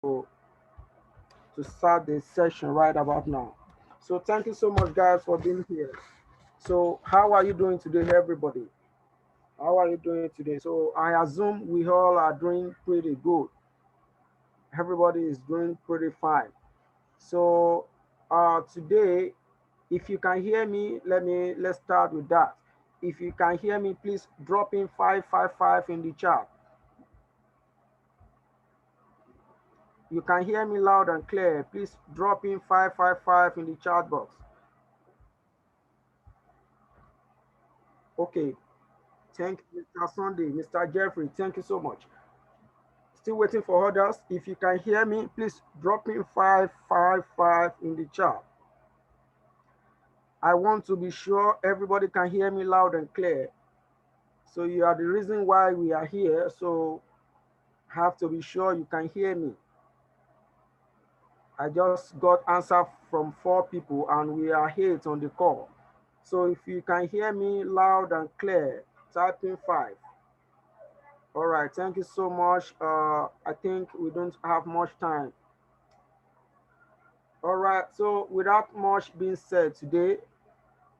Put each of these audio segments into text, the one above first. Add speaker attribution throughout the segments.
Speaker 1: to start the session right about now. So thank you so much, guys, for being here. So how are you doing today, everybody? How are you doing today? So I assume we all are doing pretty good. Everybody is doing pretty fine. So today, if you can hear me, let's start with that. If you can hear me, please drop in 555 in the chat. You can hear me loud and clear. Please drop in 555 in the chat box. Okay. Thank you, Mr. Sunday, Mr. Jeffrey. Thank you so much. Still waiting for others. If you can hear me, please drop in 555 in the chat. I want to be sure everybody can hear me loud and clear. So you are the reason why we are here. So have to be sure you can hear me. I just got answer from 4 people and we are 8 on the call. So if you can hear me loud and clear, type in 5. All right, thank you so much. I think we don't have much time. All right, so without much being said today,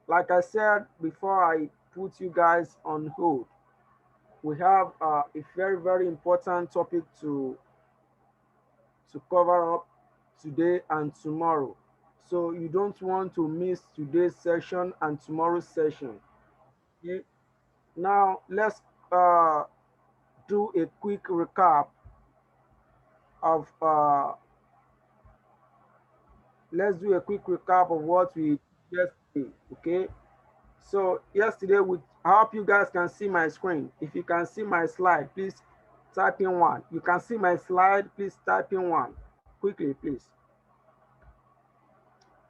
Speaker 1: like I said before I put you guys on hold, we have a very, very important topic to cover up today and tomorrow. So you don't want to miss today's session and tomorrow's session. Okay? Now uh, do a quick recap of let's do a quick recap of what we yesterday. Okay. So yesterday I hope you guys can see my screen. If you can see my slide, please type in 1. You can see my slide, please type in 1. Quickly, please.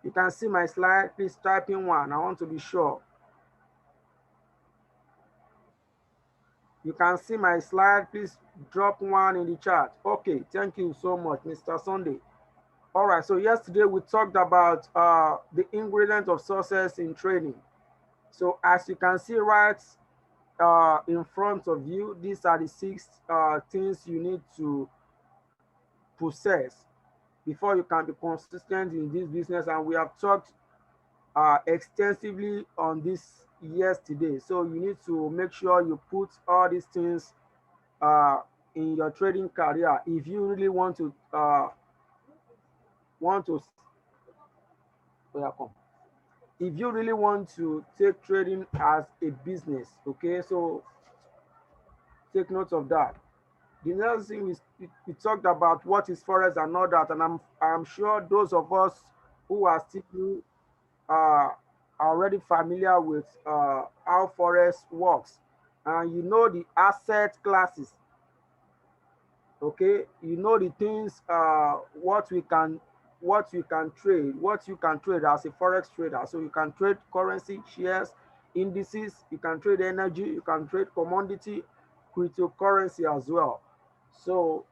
Speaker 1: You can see my slide, please type in 1. I want to be sure. You can see my slide, please drop 1 in the chat. Okay, thank you so much, Mr. Sunday. All right, so yesterday we talked about the ingredient of success in trading. So as you can see right in front of you, these are the 6 things you need to possess before you can be consistent in this business. And we have talked extensively on this yesterday. So you need to make sure you put all these things uh, in your trading career if you really want to if you really want to take trading as a business. Okay, so take note of that. The next thing we talked about what is forex and all that, and I'm sure those of us who are still are already familiar with how forex works, and you know the asset classes. Okay, you know the things what you can trade, what you can trade as a forex trader. So you can trade currency, shares, indices, you can trade energy, you can trade commodity, cryptocurrency as well. So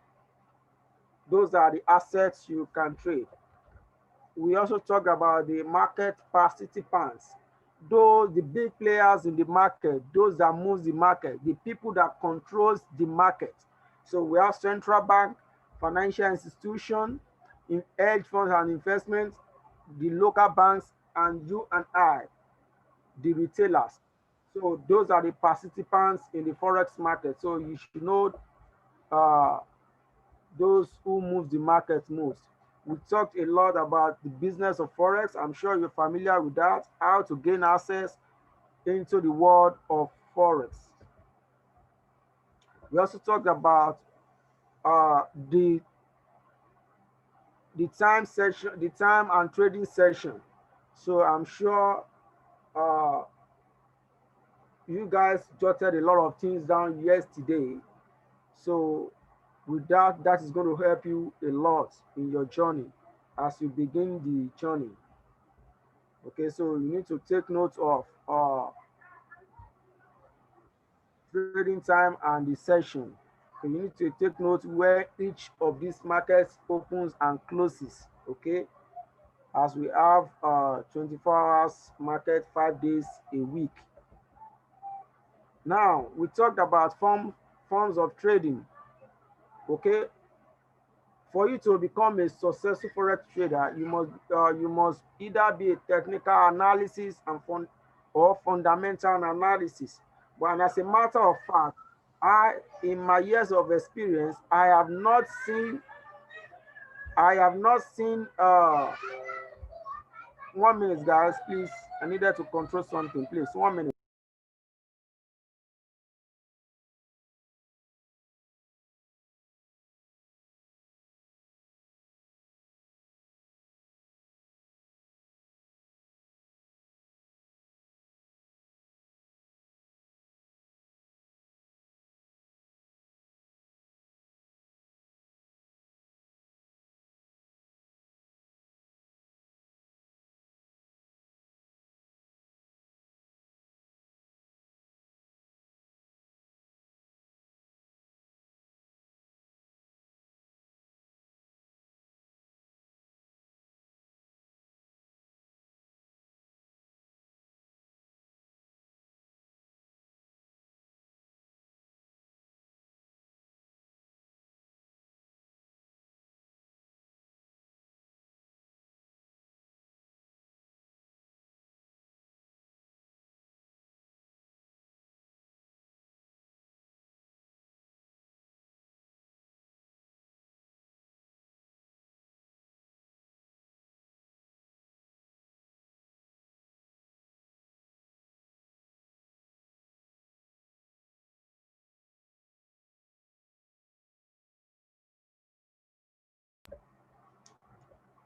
Speaker 1: those are the assets you can trade. We also talk about the market participants, those the big players in the market, those that moves the market, the people that controls the market. So we have central bank, financial institution, in hedge funds and investments, the local banks, and you and I, the retailers. So those are the participants in the forex market. So you should know uh, those who move the market most. We talked a lot about the business of forex. I'm sure you're familiar with that, how to gain access into the world of forex. We also talked about uh, the time session, the time and trading session. So I'm sure uh, you guys jotted a lot of things down yesterday. So with that, that is going to help you a lot in your journey as you begin the journey. Okay, so you need to take note of trading time and the session. So you need to take note where each of these markets opens and closes. Okay, as we have 24 hours market, 5 days a week. Now we talked about forms of trading. Okay, for you to become a successful forex trader, you must either be a technical analysis and or fundamental analysis. But as a matter of fact, in my years of experience, I have not seen 1 minute, guys, please. I needed to control something, please. 1 minute.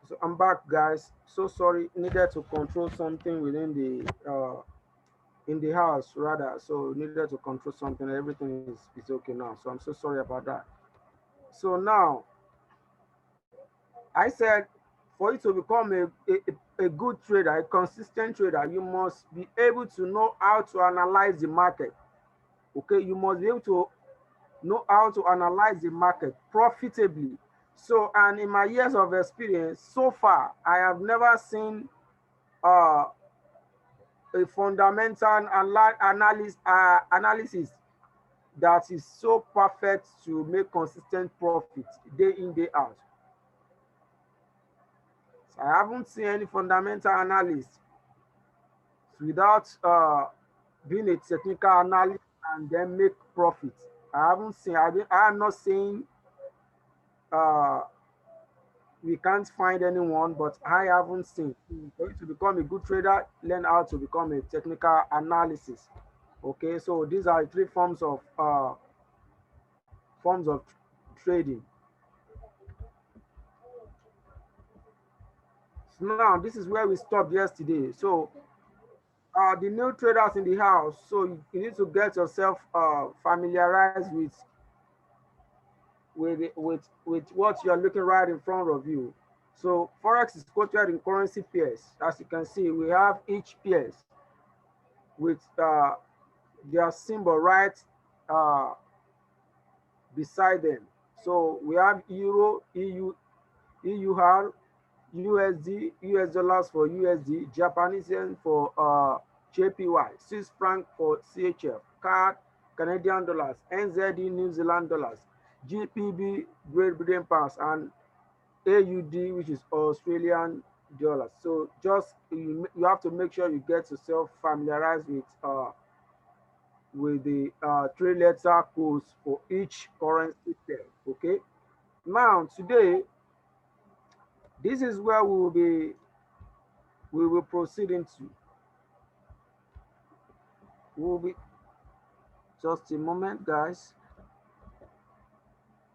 Speaker 1: So I'm back, guys. So sorry, needed to control something within the in the house rather. So needed to control something. Everything is okay now. So I'm so sorry about that. So now I said, for you to become a good trader, a consistent trader, you must be able to know how to analyze the market. Okay, you must be able to know how to analyze the market profitably. So, and in my years of experience so far, I have never seen uh, a fundamental analysis that is so perfect to make consistent profit day in, day out. So I haven't seen any fundamental analysis without being a technical analyst and then make profit. I haven't seen, I am not saying uh, we can't find anyone, but I haven't seen. For you to become a good trader, learn how to become a technical analysis. Okay, so these are three forms of trading. So now this is where we stopped yesterday. So the new traders in the house, so you need to get yourself familiarized with what you're looking right in front of you. So Forex is quoted in currency pairs. As you can see, we have each pairs with their symbol right uh, beside them. So we have Euro, EUR, USD, US dollars for USD, Japanese yen for JPY, Swiss franc for CHF, CAD, Canadian dollars, NZD, New Zealand dollars, GBP, Great Britain pounds, and AUD, which is Australian dollars. So just you have to make sure you get yourself familiarized with the three letter codes for each currency pair. Okay. Now today, this is where we will proceed into. We'll be just a moment, guys.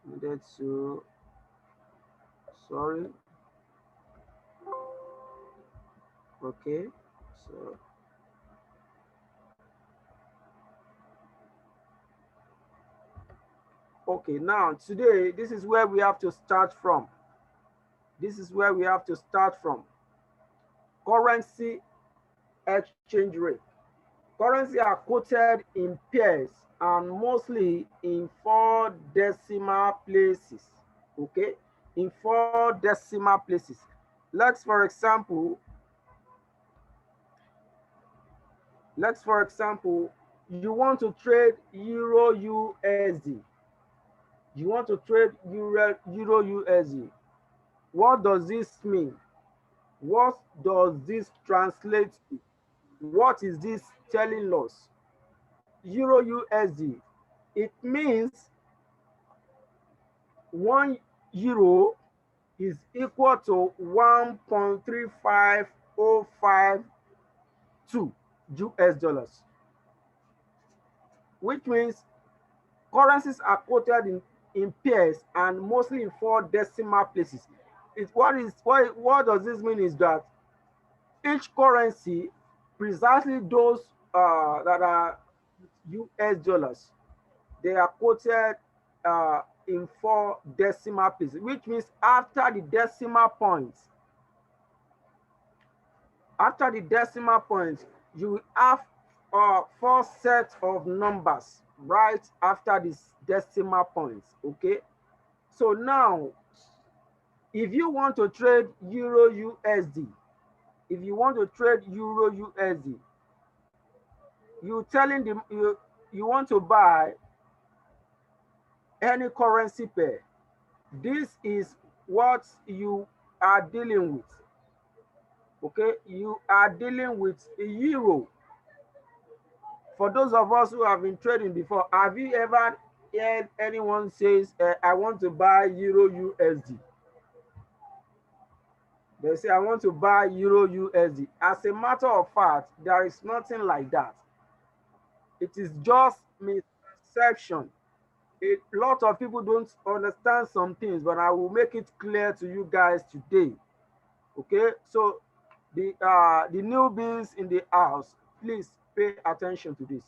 Speaker 1: Needed to sorry. Okay. So okay, now today this is where we have to start from. This is where we have to start from. Currency exchange rate. Currency are quoted in pairs and mostly in 4 decimal places. Okay, in 4 decimal places. Let's for example, you want to trade Euro USD. You want to trade Euro USD. What does this mean? What does this translate to? What is this telling us? Euro USD. It means 1 euro is equal to 1.35052 US dollars, which means currencies are quoted in pairs and mostly in 4 decimal places. What does this mean is that each currency, precisely those that are US dollars, they are quoted in 4 decimal places, which means after the decimal point, you will have 4 sets of numbers right after this decimal points. Okay, so now if you want to trade Euro USD, if you want to trade Euro USD, you telling them you want to buy any currency pair. This is what you are dealing with. Okay, you are dealing with a euro. For those of us who have been trading before, have you ever heard anyone says, I want to buy Euro USD? They say, I want to buy Euro USD. As a matter of fact, there is nothing like that. It is just misconception. A lot of people don't understand some things, but I will make it clear to you guys today. Okay, so the newbies in the house, please pay attention to this.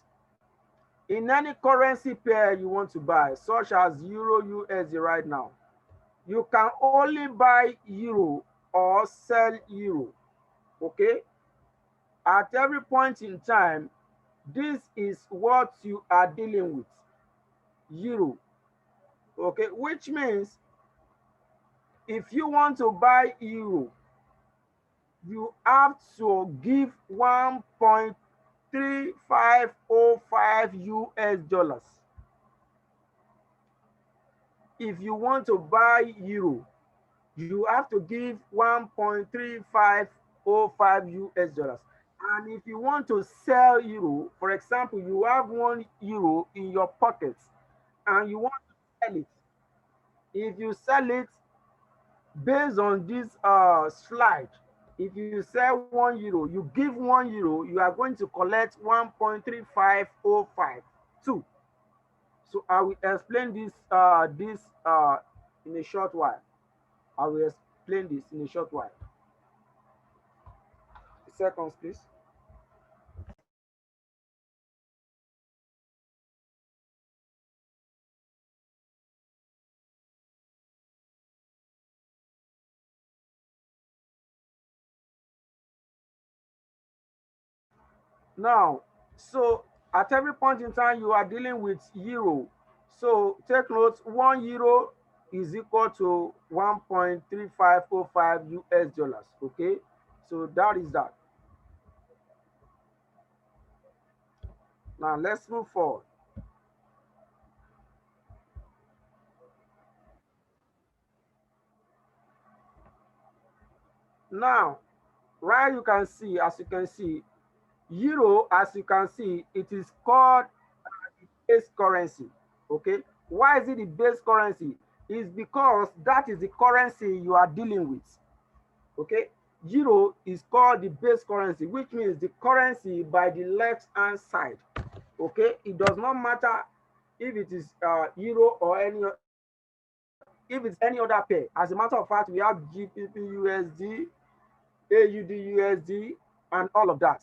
Speaker 1: In any currency pair you want to buy, such as Euro USD right now, you can only buy Euro or sell Euro. Okay, at every point in time, this is what you are dealing with, Euro. Okay, which means if you want to buy Euro, you have to give 1.3505 US dollars. If you want to buy Euro, you have to give 1.3505 US dollars. And if you want to sell Euro, for example, you have 1 euro in your pocket and you want to sell it. If you sell it based on this slide, if you sell 1 euro, you give 1 euro, you are going to collect 1.35052. So I will explain this in a short while. I will explain this in a short while. Seconds, please. Now, so at every point in time, you are dealing with euro. So take note, 1 euro is equal to 1.3505 US dollars. Okay, so that is that. Now let's move forward. Now, right, as you can see, euro, as you can see, it is called base currency. Okay, why is it the base currency? Is because that is the currency you are dealing with. Okay, euro is called the base currency, which means the currency by the left hand side. Okay, it does not matter if it is euro or if it's any other pair. As a matter of fact, we have GBP USD, AUD USD, and all of that.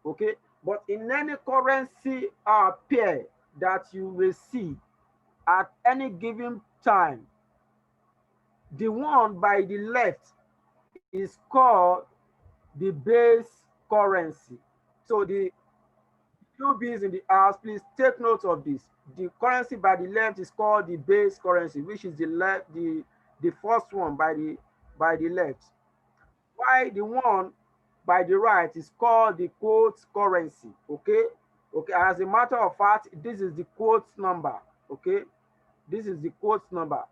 Speaker 1: Okay, but in any currency pair that you will see at any given time, the one by the left is called the base currency. So the newbies in the house, please take note of this. The currency by the left is called the base currency, which is the first one by the left. Why the one by the right is called the quote currency. Okay, okay. As a matter of fact, this is the quote number. Okay, This is the quote number.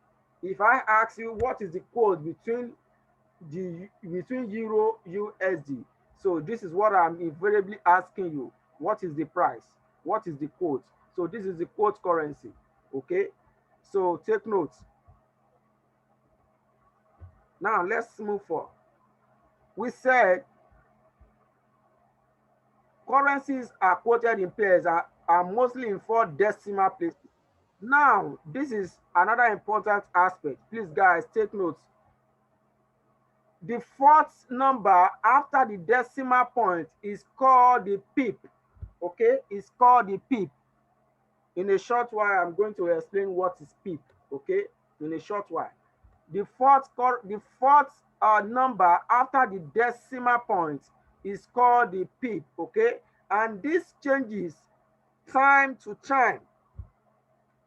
Speaker 1: If I ask you what is the code between euro USD, so this is what I'm invariably asking you. What is the price? What is the quote? So this is the quote currency. Okay. So take notes. Now let's move forward. We said currencies are quoted in pairs are mostly in 4 decimal places. Now, this is another important aspect. Please, guys, take notes. The fourth number after the decimal point is called the pip. Okay, it's called the pip. In a short while, I'm going to explain what is pip. Okay, in a short while. The fourth number after the decimal point is called the pip. Okay, and this changes time to time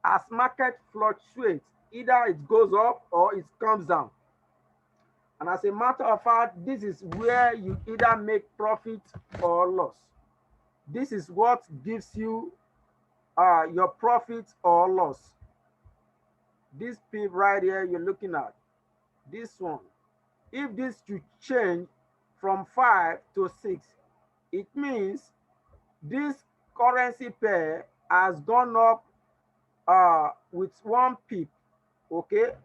Speaker 1: as market fluctuates. Either it goes up or it comes down. And as a matter of fact, this is where you either make profit or loss. This is what gives you your profit or loss. This pip right here you're looking at, this one. If this should change from 5 to 6, it means this currency pair has gone up with 1 pip, okay?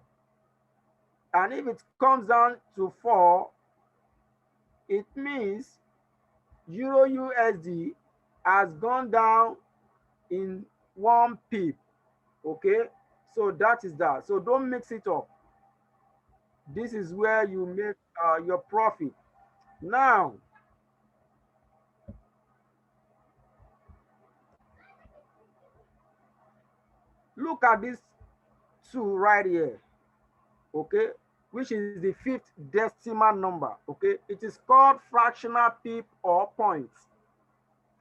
Speaker 1: And if it comes down to 4, it means Euro USD has gone down in 1 pip. Okay, so that is that. So don't mix it up. This is where you make your profit. Now, look at this 2 right here. Okay, which is the 5th decimal number. Okay, it is called fractional pip or points.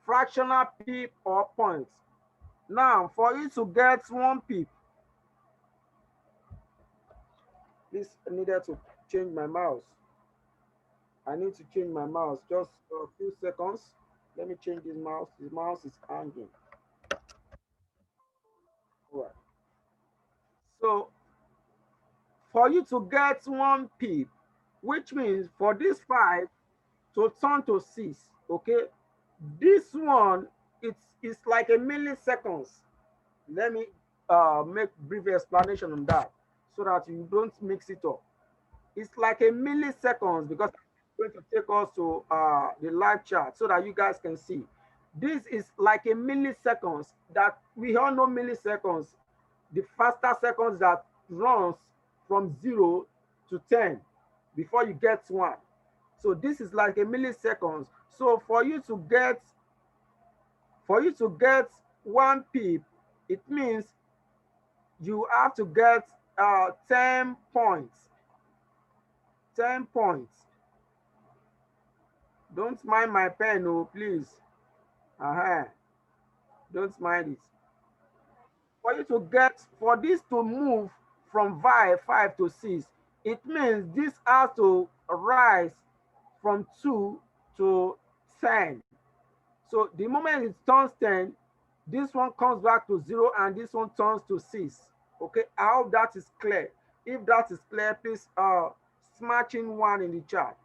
Speaker 1: Fractional pip or points. Now, for you to get 1 pip, this needed to change my mouse. I need to change my mouse. Just a few seconds. Let me change this mouse. This mouse is hanging. All right. So for you to get 1 pip, which means for this 5 to turn to 6, okay, this one it's like a milliseconds. Let me make brief explanation on that so that you don't mix it up. It's like a milliseconds because I'm going to take us to the live chat so that you guys can see. This is like a milliseconds that we all know milliseconds, the faster seconds that runs from 0 to 10 before you get 1. So this is like a milliseconds. So for you to get 1 pip, it means you have to get 10 points. 10 points. Don't mind my pen, oh, please. Don't mind it. For this to move from 5 to 6, it means this has to rise from 2 to 10. So the moment it turns 10, this one comes back to 0 and this one turns to 6. Okay, I hope that is clear. If that is clear, please smash in 1 in the chat.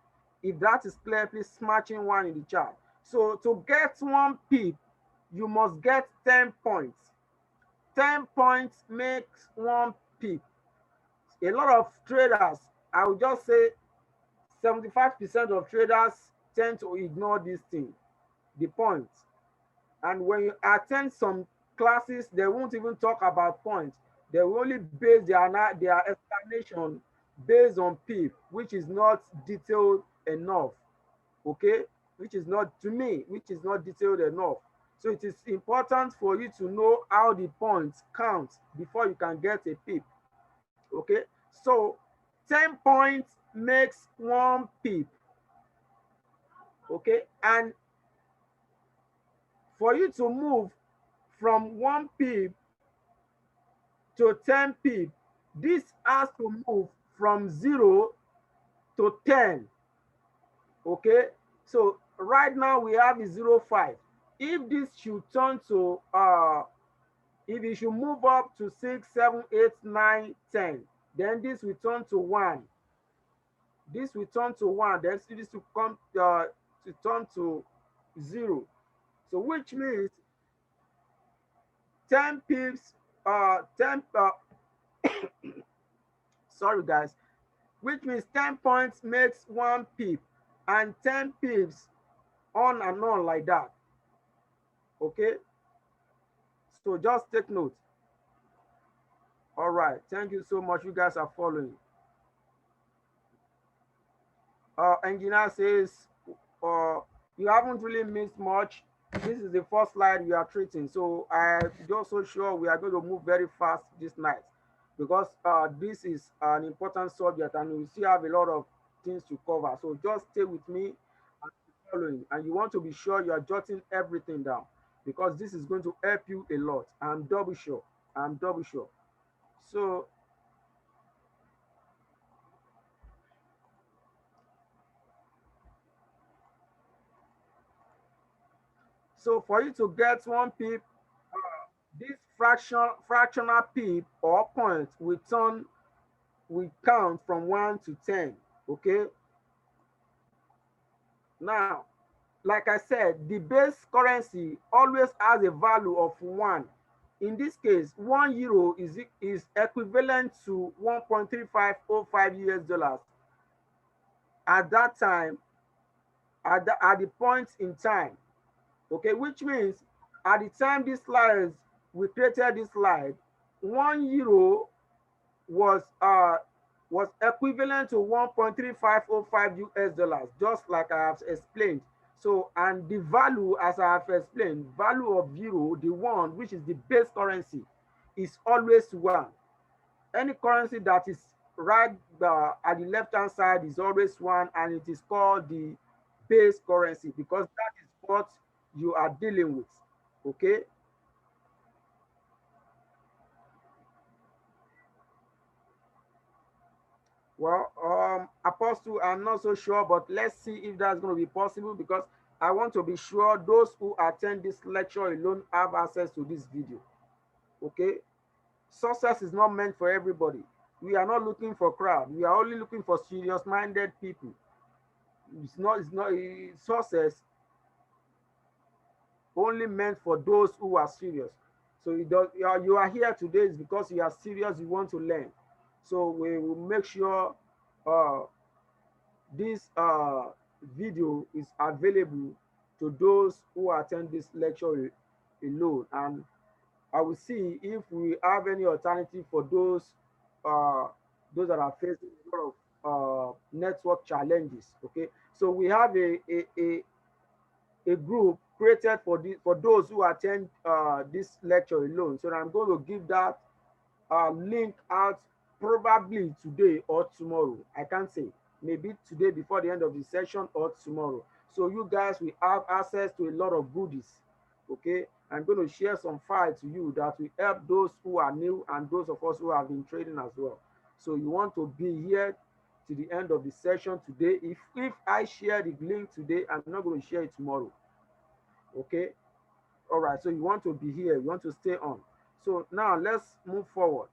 Speaker 1: If that is clear, please smash in 1 in the chat. So to get 1 pip, you must get 10 points. 10 points makes 1 pip. A lot of traders, I would just say 75% of traders tend to ignore this thing, the points. And when you attend some classes, they won't even talk about points. They will only base their explanation based on pip, which is not detailed enough. Okay, which is not, to me, which is not detailed enough. So it is important for you to know how the points count before you can get a pip. Okay, so 10 points makes 1 pip. Okay, and for you to move from 1 pip to 10 pip, this has to move from 0 to 10. Okay, so right now we have a 0.5. If this should turn to If you should move up to 6, 7, 8, 9, 10, then this will turn to 1. This will turn to 1. Then this will come to turn to 0. So which means 10 pips, 10, sorry guys, which means 10 points makes 1 pip and 10 pips on and on like that. Okay, so just take note. All right, thank you so much. You guys are following. Engineer says you haven't really missed much. This is the first slide we are treating, so I'm just so sure we are going to move very fast this night, because this is an important subject and we still have a lot of things to cover. So just stay with me and following, and you want to be sure you are jotting everything down, because this is going to help you a lot. I'm double sure. I'm double sure. So for you to get 1 pip, this fractional pip or point will count from 1 to 10. Okay, now like I said, the base currency always has a value of 1. In this case, 1 euro is equivalent to 1.3505 US dollars at that time, at the point in time. Okay, which means at the time we created this slide, 1 euro was equivalent to 1.3505 US dollars, just like I have explained. So, and the value, as I have explained, value of euro, the one which is the base currency, is always 1. Any currency that is right at the left hand side is always 1, and it is called the base currency, because that is what you are dealing with. Okay. Well, Apostle, I'm not so sure, but let's see if that's going to be possible, because I want to be sure those who attend this lecture alone have access to this video. Okay. Success is not meant for everybody. We are not looking for crowd. We are only looking for serious-minded people. Success only meant for those who are serious. So you are here today is because you are serious, you want to learn. So we will make sure uh, this video is available to those who attend this lecture alone, and I will see if we have any alternative for those that are facing a lot of network challenges. Okay, so we have a group created for those who attend this lecture alone. So I'm going to give that link out probably today or tomorrow. I can't say. Maybe today before the end of the session or tomorrow. So you guys will have access to a lot of goodies. Okay, I'm going to share some files to you that will help those who are new and those of us who have been trading as well. So you want to be here to the end of the session today. If I share the link today, I'm not going to share it tomorrow. Okay, all right. So you want to be here, you want to stay on. So now let's move forward.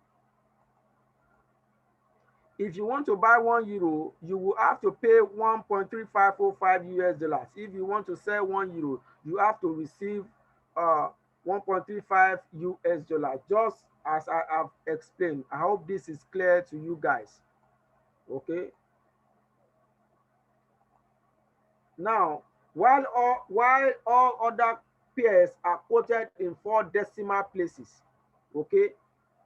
Speaker 1: If you want to buy 1 euro, you will have to pay 1.3505 US dollars. If you want to sell 1 euro, you have to receive 1.35 US dollars, just as I have explained. I hope this is clear to you guys. Okay. Now, while all other pairs are quoted in 4 decimal places, okay,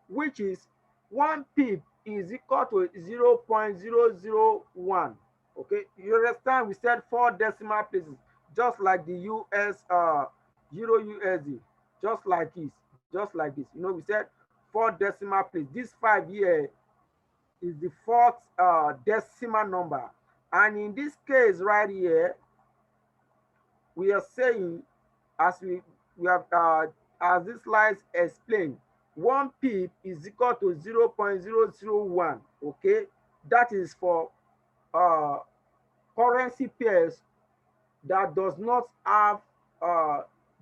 Speaker 1: which is 1 pip is equal to 0.001. Okay, you understand? We said 4 decimal places, just like the US Euro USD, just like this, just like this. You know, we said 4 decimal places. This 5 here is the 4th decimal number, and in this case right here, we are saying, as we have as this slide explained, 1 pip is equal to 0.001. Okay, that is for currency pairs that does not have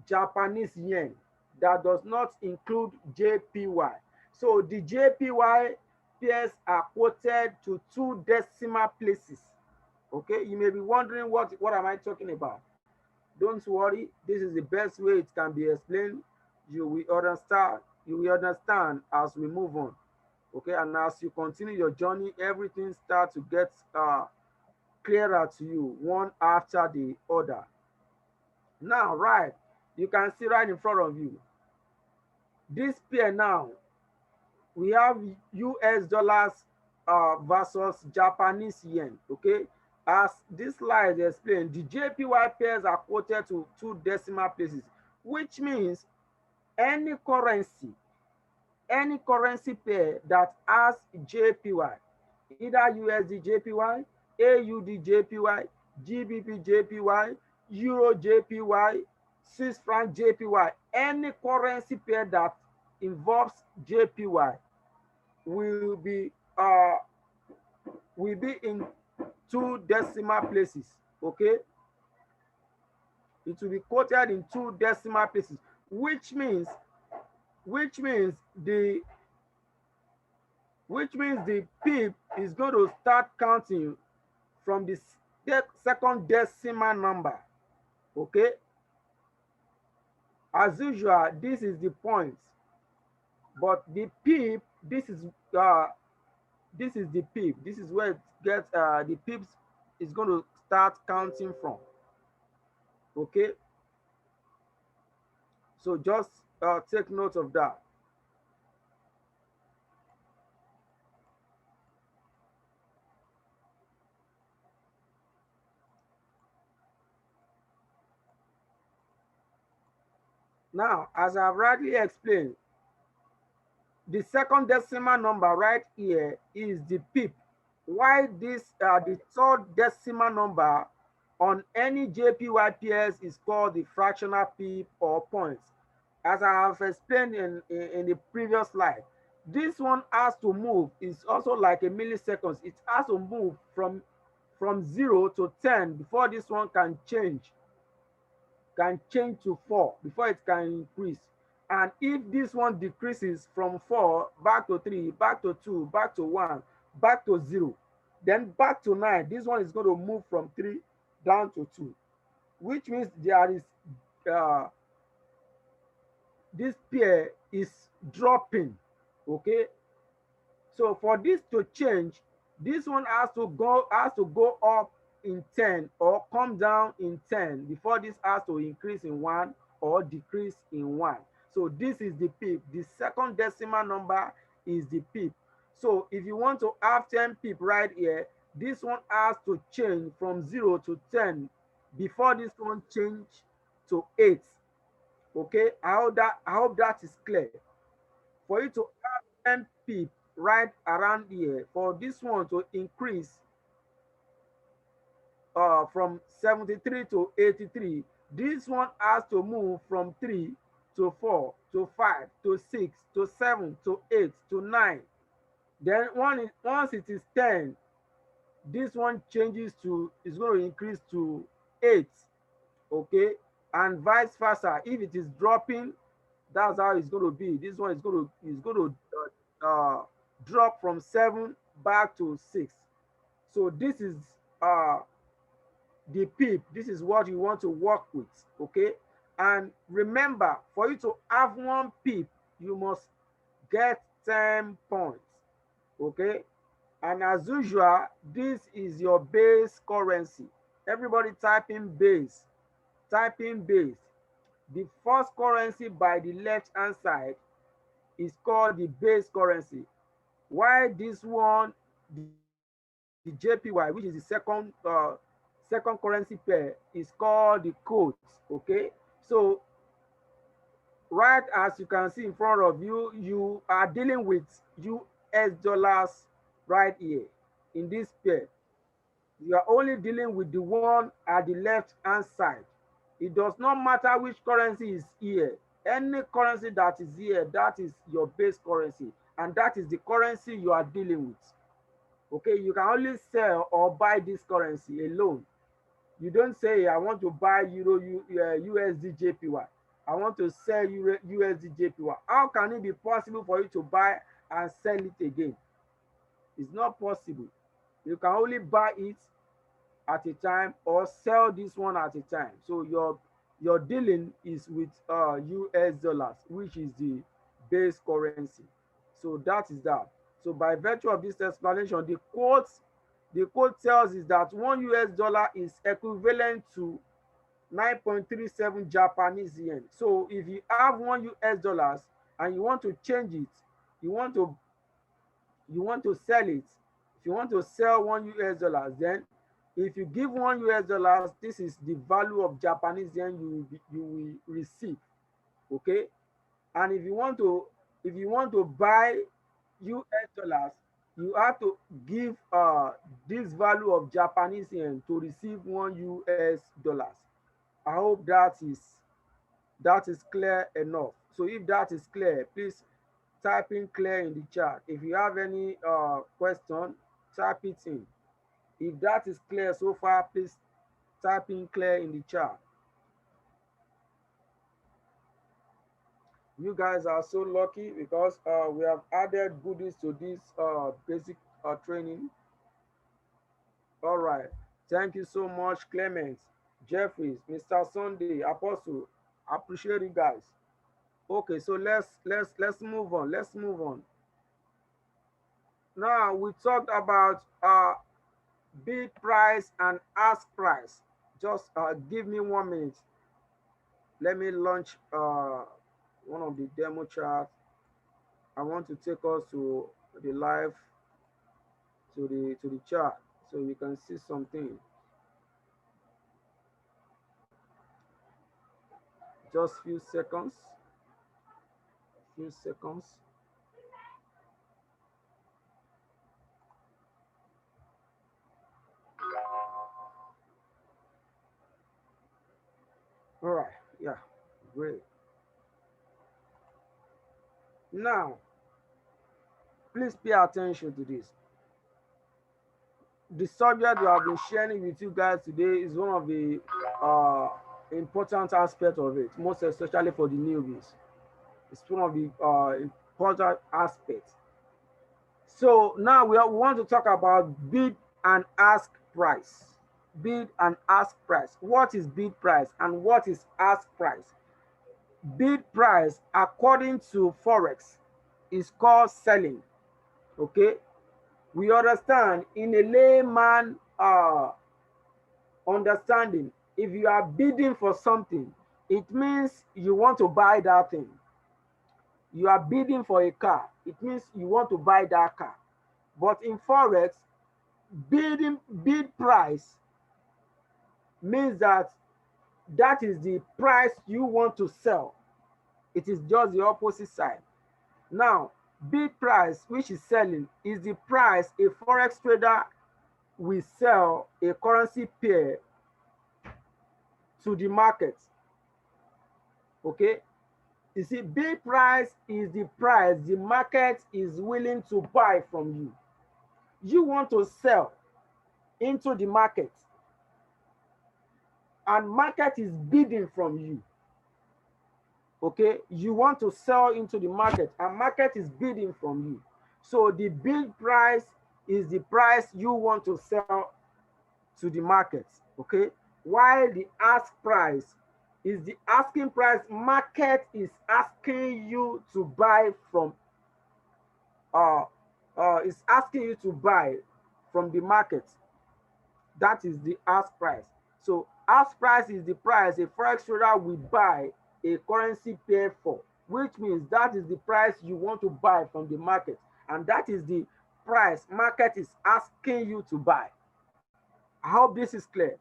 Speaker 1: Japanese yen. that does not include JPY. So the JPY pairs are quoted to 2 decimal places. Okay, you may be wondering what am I talking about? Don't worry, this is the best way it can be explained. You will understand as we move on. Okay, and as you continue your journey, everything starts to get clearer to you one after the other. Now, right, you can see right in front of you. This pair now, we have US dollars versus Japanese yen. Okay, as this slide explained, the JPY pairs are quoted to 2 decimal places, which means any currency, any currency pair that has JPY, either USD JPY, AUD JPY, GBP JPY, Euro JPY, Swiss franc JPY, any currency pair that involves JPY will be uh will be in 2 decimal places. Okay, it will be quoted in 2 decimal places, which means which means the pip is going to start counting from the second decimal number. Okay, as usual, this is the point, but the pip, this is the pip. This is where it gets the pips is going to start counting from. Okay, so just take note of that. Now, as I've rightly explained, the second decimal number right here is the pip. Why this the third decimal number on any JPY pairs is called the fractional pip or points. As I have explained in the previous slide, this one has to move. It's also like a milliseconds. It has to move from 0 to 10 before this one can change to 4 before it can increase. And if this one decreases from 4 back to 3, back to 2, back to 1, back to 0, then back to 9, this one is going to move from 3 down to 2, which means there is this pair is dropping. Okay, so for this to change, this one has to go up in 10 or come down in 10 before this has to increase in 1 or decrease in 1. So this is the pip. The second decimal number is the pip. So if you want to have 10 pip right here, this one has to change from 0 to 10 before this one change to 8. Okay, I hope that is clear. For you to have 10 pip right around here, for this one to increase from 73 to 83, this one has to move from 3 to 4 to 5 to 6 to 7 to 8 to 9. Then once it is 10, this one changes to, is going to increase to 8. Okay, and vice versa. If it is dropping, that's how it's going to be. This one is going to drop from 7 back to 6. So this is the pip. This is what you want to work with. Okay, and remember, for you to have 1 pip, you must get 10 points. Okay, and as usual, this is your base currency. Everybody type in base. Type in base. The first currency by the left hand side is called the base currency. While this one, the JPY, which is the second currency pair, is called the codes. Okay, so right as you can see in front of you, you are dealing with US dollars right here in this pair. You are only dealing with the one at the left hand side. It does not matter which currency is here. Any currency that is here, that is your base currency, and that is the currency you are dealing with. Okay, you can only sell or buy this currency alone. You don't say I want to buy USD JPY. I want to sell you USD JPY. How can it be possible for you to buy and sell it again? It's not possible. You can only buy it at a time or sell this one at a time. So your dealing is with US dollars, which is the base currency. So that is that. So by virtue of this explanation, the quote tells us that one US dollar is equivalent to 9.37 Japanese yen. So if you have one US dollars and you want to change it, you want to sell it. If you want to sell one US dollars, then if you give one US dollars, this is the value of Japanese yen you will receive. Okay, and if you want to buy US dollars, you have to give this value of Japanese yen to receive one US dollars. I hope that is clear enough. So if that is clear, please type in clear in the chat. If you have any question, type it in. If that is clear so far, please type in clear in the chat. You guys are so lucky because we have added goodies to this basic training. All right. Thank you so much, Clement, Jeffries, Mr. Sunday, Apostle. Appreciate you guys. Okay, so let's move on. Let's move on. Now we talked about bid price and ask price. Just give me 1 minute. Let me launch one of the demo charts. I want to take us to the live to the chart so you can see something. Just few seconds. Few seconds. All right. Yeah. Great. Now, please pay attention to this. The subject we have been sharing with you guys today is one of the important aspects of it, most especially for the newbies. It's one of the important aspects. So now we want to talk about bid and ask price. Bid and ask price. What is bid price and what is ask price? Bid price, according to Forex, is called selling. Okay, we understand in a layman understanding, if you are bidding for something, it means you want to buy that thing. You are bidding for a car, it means you want to buy that car. But in Forex, bid price means that is the price you want to sell. It is just the opposite side. Now, bid price, which is selling, is the price a Forex trader will sell a currency pair to the market. Okay? You see, bid price is the price the market is willing to buy from you. You want to sell into the market, and market is bidding from you. Okay, you want to sell into the market and market is bidding from you. So the bid price is the price you want to sell to the market. Okay, while the ask price is the asking price market is asking you to buy from is asking you to buy from the market. That is the ask price. So ask price is the price a Forex trader will buy a currency pair for, which means that is the price you want to buy from the market, and that is the price market is asking you to buy. I hope this is clear.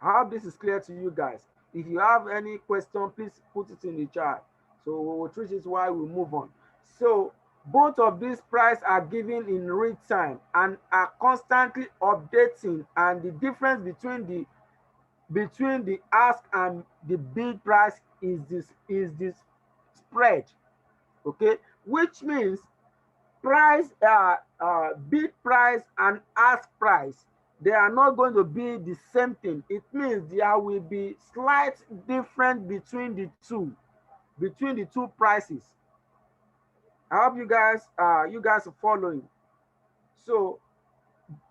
Speaker 1: I hope this is clear to you guys. If you have any question, please put it in the chat. So we will treat it while we move on. So both of these prices are given in real time and are constantly updating, and the difference between the ask and the bid price is this spread. Okay, which means bid price and ask price they are not going to be the same thing. It means there will be slight difference between the two prices. I hope you guys are following. So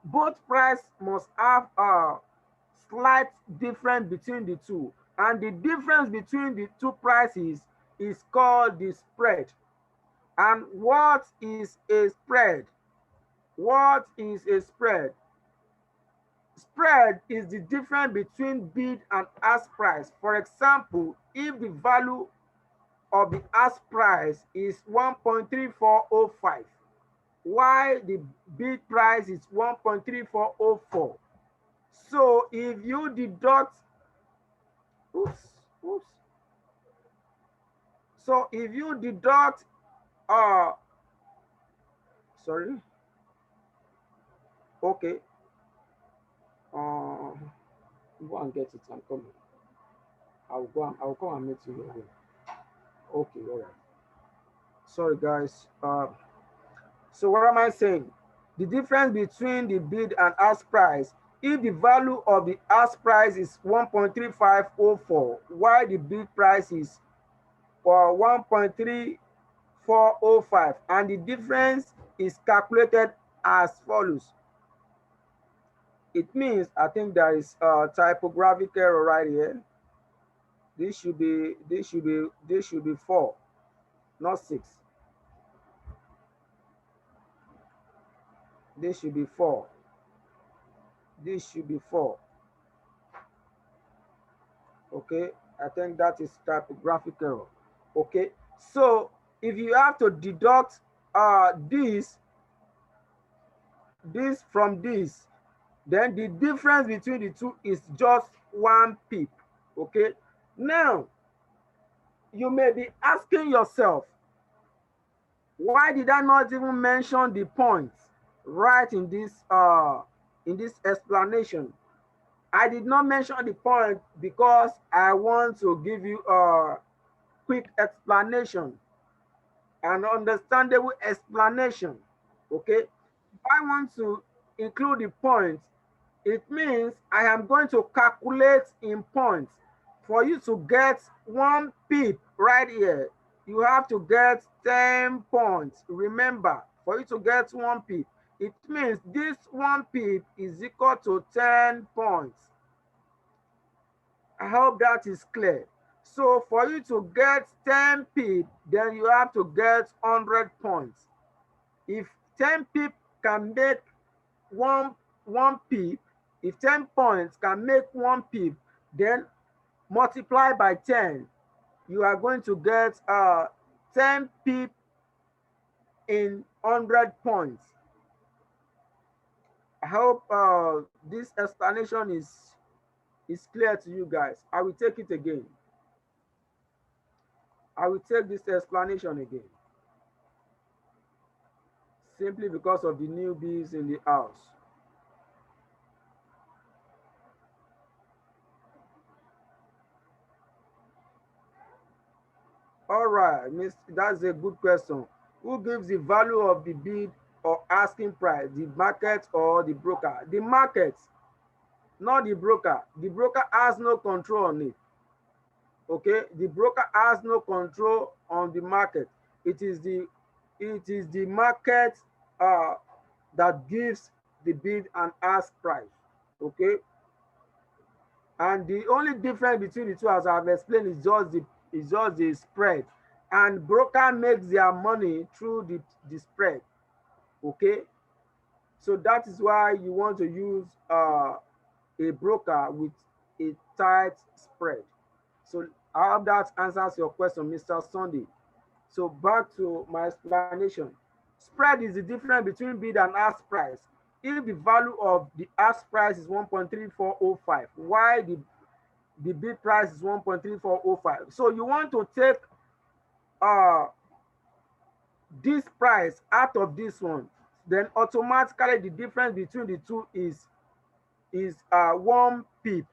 Speaker 1: both price must have a slight difference between the two, and the difference between the two prices is called the spread. And what is a spread? What is a spread? Spread is the difference between bid and ask price. For example, if the value of the ask price is 1.3405, while the bid price is 1.3404. So if you deduct, oops, oops. So if you deduct, uh, sorry, okay, uh, go and get it. I'm coming. I'll come and meet you here. Okay, all right. Sorry, guys. So what am I saying? The difference between the bid and ask price, if the value of the ask price is 1.3504, while the bid price is 1.3405, and the difference is calculated as follows. It means, I think there is a typographic error right here. This should be 4, not 6. This should be 4. This should be 4. Okay, I think that is typographic error. Okay, so if you have to deduct this from this, then the difference between the two is just 1 pip. Okay, now you may be asking yourself, why did I not even mention the points right in this explanation? I did not mention the point because I want to give you a quick explanation, an understandable explanation. Okay, if I want to include the points, it means I am going to calculate in points. For you to get 1 pip right here, you have to get 10 points. Remember, for you to get 1 pip, it means this 1 pip is equal to 10 points. I hope that is clear. So for you to get 10 pip, then you have to get 100 points. If 10 pip can make one pip, if 10 points can make 1 pip, then multiply by 10, you are going to get 10 pip in 100 points. I hope this explanation is clear to you guys. I will take it again. I will take this explanation again, simply because of the newbies in the house. All right, Miss, that's a good question. Who gives the value of the bid or asking price, the market or the broker? The market, not the broker. The broker has no control on it. Okay, the broker has no control on the market. It is the market that gives the bid and ask price. Okay, and the only difference between the two, as I've explained, is just the spread. And broker makes their money through the spread. Okay, so that is why you want to use a broker with a tight spread. So I hope that answers your question, Mr. Sunday. So back to my explanation. Spread is the difference between bid and ask price. If the value of the ask price is 1.3405, while the bid price is 1.3405. So you want to take this price out of this one, then automatically the difference between the two is 1 pip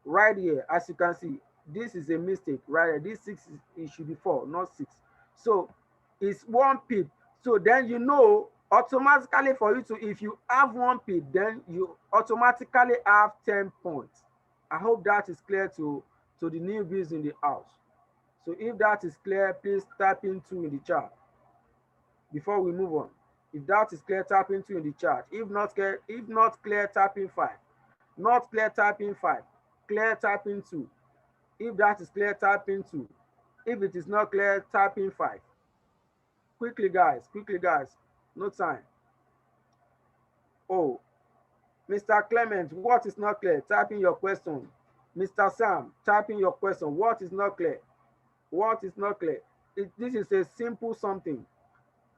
Speaker 1: right here. As you can see, this is a mistake right here. This 6 it should be 4, not 6. So it's 1 pip. So then you know Automatically for you to, if you have 1p, then you automatically have 10 points. I hope that is clear to the newbies in the house. So if that is clear, please type in 2 in the chat before we move on. If that is clear, type in 2 in the chat. If not clear, type in 5. Not clear, type in 5. Clear, type in 2. If that is clear, type in 2. If it is not clear, type in 5. Quickly, guys. Quickly, guys. No time. Oh, Mr. Clement, what is not clear? Type in your question. Mr. Sam, type in your question. What is not clear? What is not clear? This is a simple something.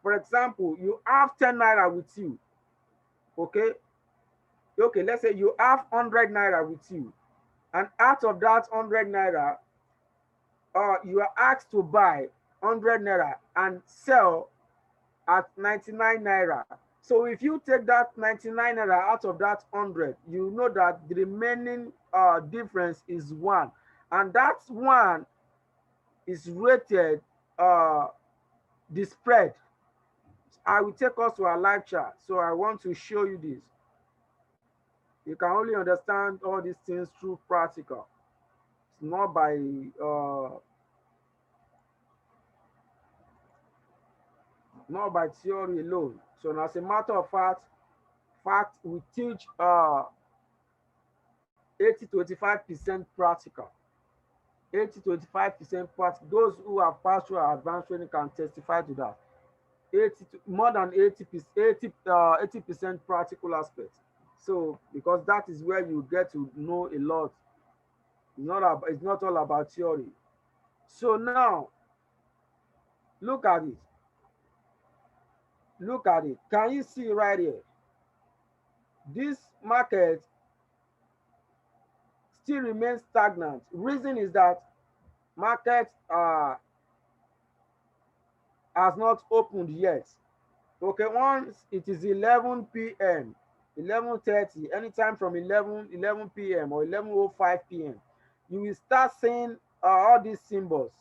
Speaker 1: For example, you have 10 naira with you. Okay? Okay, let's say you have 100 naira with you. And out of that 100 naira, you are asked to buy 100 naira and sell at 99 naira. So if you take that 99 naira out of that 100, you know that the remaining difference is 1. And that 1 is rated the spread. I will take us to our live chat. So I want to show you this. You can only understand all these things through practical. It's not by theory alone. So as a matter of fact, we teach 80-85% practical. 80-85% practical. Those who have passed through our advanced training can testify to that. More than 80% practical aspects. So because that is where you get to know a lot. It's not all about theory. So now look at it. Look at it. Can you see right here? This market still remains stagnant. Reason is that market has not opened yet. Okay, once it is 11 p.m., 11:30, anytime from 11 p.m. or 11:05 p.m., you will start seeing all these symbols,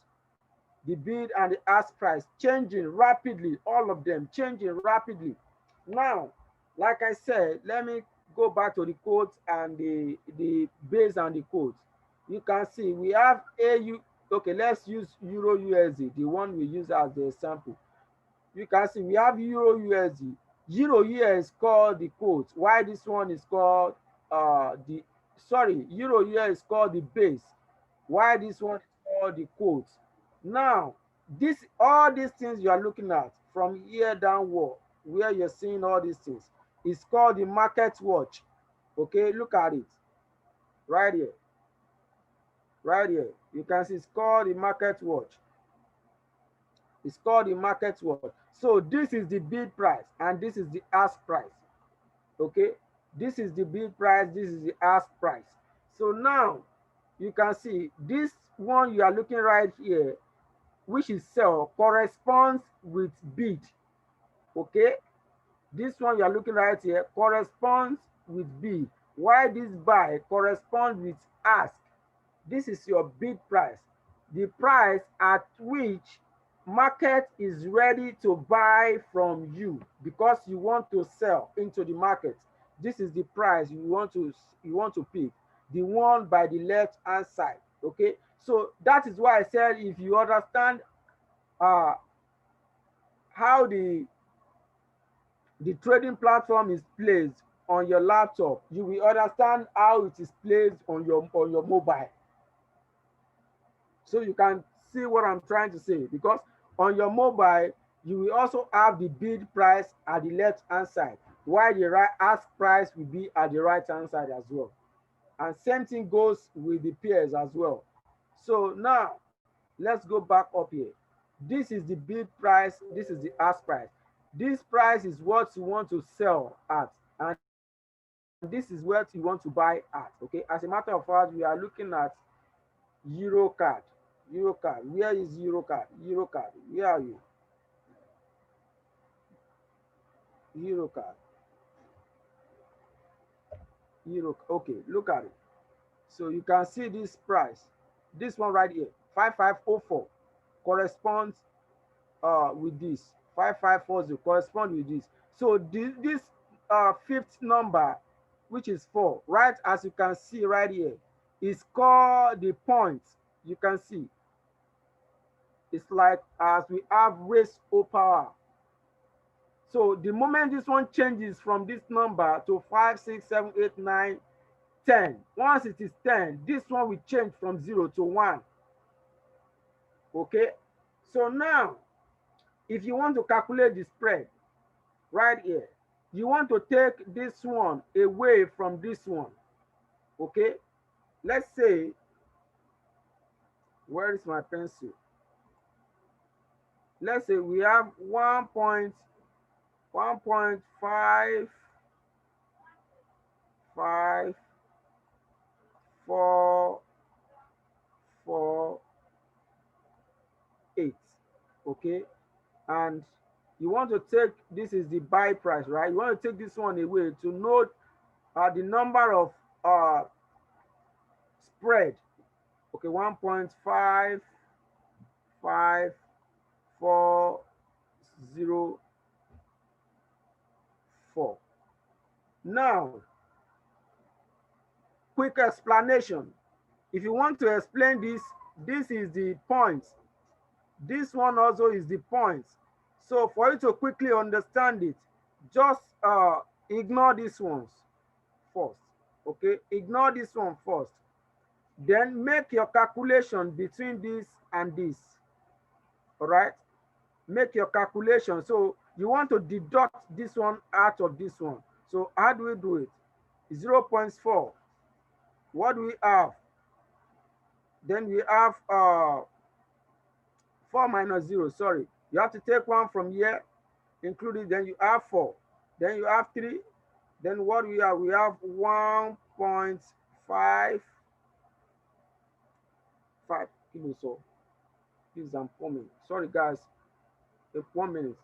Speaker 1: the bid and the ask price changing rapidly, all of them changing rapidly. Now, like I said, let me go back to the quotes and the base and the quotes. You can see we have AU. Okay, let's use Euro USD, the one we use as the example. You can see we have Euro USD. Euro here is called the quote. Why this one is called Euro here is called the base. Why this one is called the quote. Now, all these things you are looking at from here downward, where you're seeing all these things, is called the market watch. Okay, look at it. Right here. Right here. You can see it's called the market watch. It's called the market watch. So this is the bid price and this is the ask price. Okay, this is the bid price, this is the ask price. So now you can see this one you are looking right here, which is sell, corresponds with bid. Okay, this one you are looking right here corresponds with bid. Why this buy corresponds with ask. This is your bid price, the price at which market is ready to buy from you because you want to sell into the market. This is the price you want to pick, the one by the left hand side. Okay, so that is why I said if you understand how the trading platform is placed on your laptop, you will understand how it is placed on your mobile. So you can see what I'm trying to say, because on your mobile, you will also have the bid price at the left hand side, while the ask price will be at the right hand side as well. And same thing goes with the pairs as well. So now let's go back up here. This is the bid price, this is the ask price. This price is what you want to sell at, and this is what you want to buy at. Okay, as a matter of fact, we are looking at EuroCAD. EuroCAD, where is EuroCAD? EuroCAD, where are you? EuroCAD. Okay, look at it. So you can see this price. This one right here, 5504, corresponds with this. 5540 corresponds with this. So this fifth number, which is 4, right, as you can see right here, is called the point. You can see it's like as we have raised O power. So the moment this one changes from this number to 5, 6, 7, 8, 9, 10, once it is 10, this one will change from 0 to 1. Okay, so now if you want to calculate the spread right here, you want to take this one away from this one. Okay, let's say, where is my pencil? Let's say we have 1.554448. Okay, and you want to take, this is the buy price, right? You want to take this one away to know the number of spread. Okay, 1.55404. Now, quick explanation. If you want to explain this, this is the point. This one also is the point. So for you to quickly understand it, just ignore these ones first. Okay, ignore this one first. Then make your calculation between this and this. All right, make your calculation. So you want to deduct this one out of this one. So how do we do it? 0.4. What do we have? Then we have 4 minus 0. Sorry, you have to take one from here, include it. Then you have 4. Then you have 3. Then what we have? We have 1.55 kilos. So please, I'm coming. Sorry, guys. 1 minute.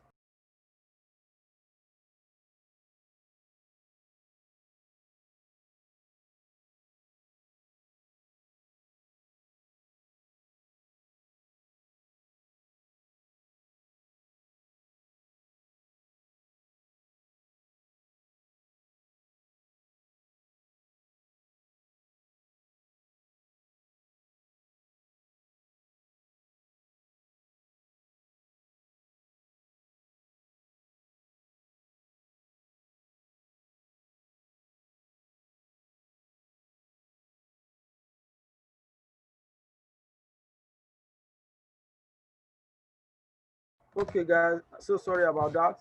Speaker 1: Okay, guys. So sorry about that.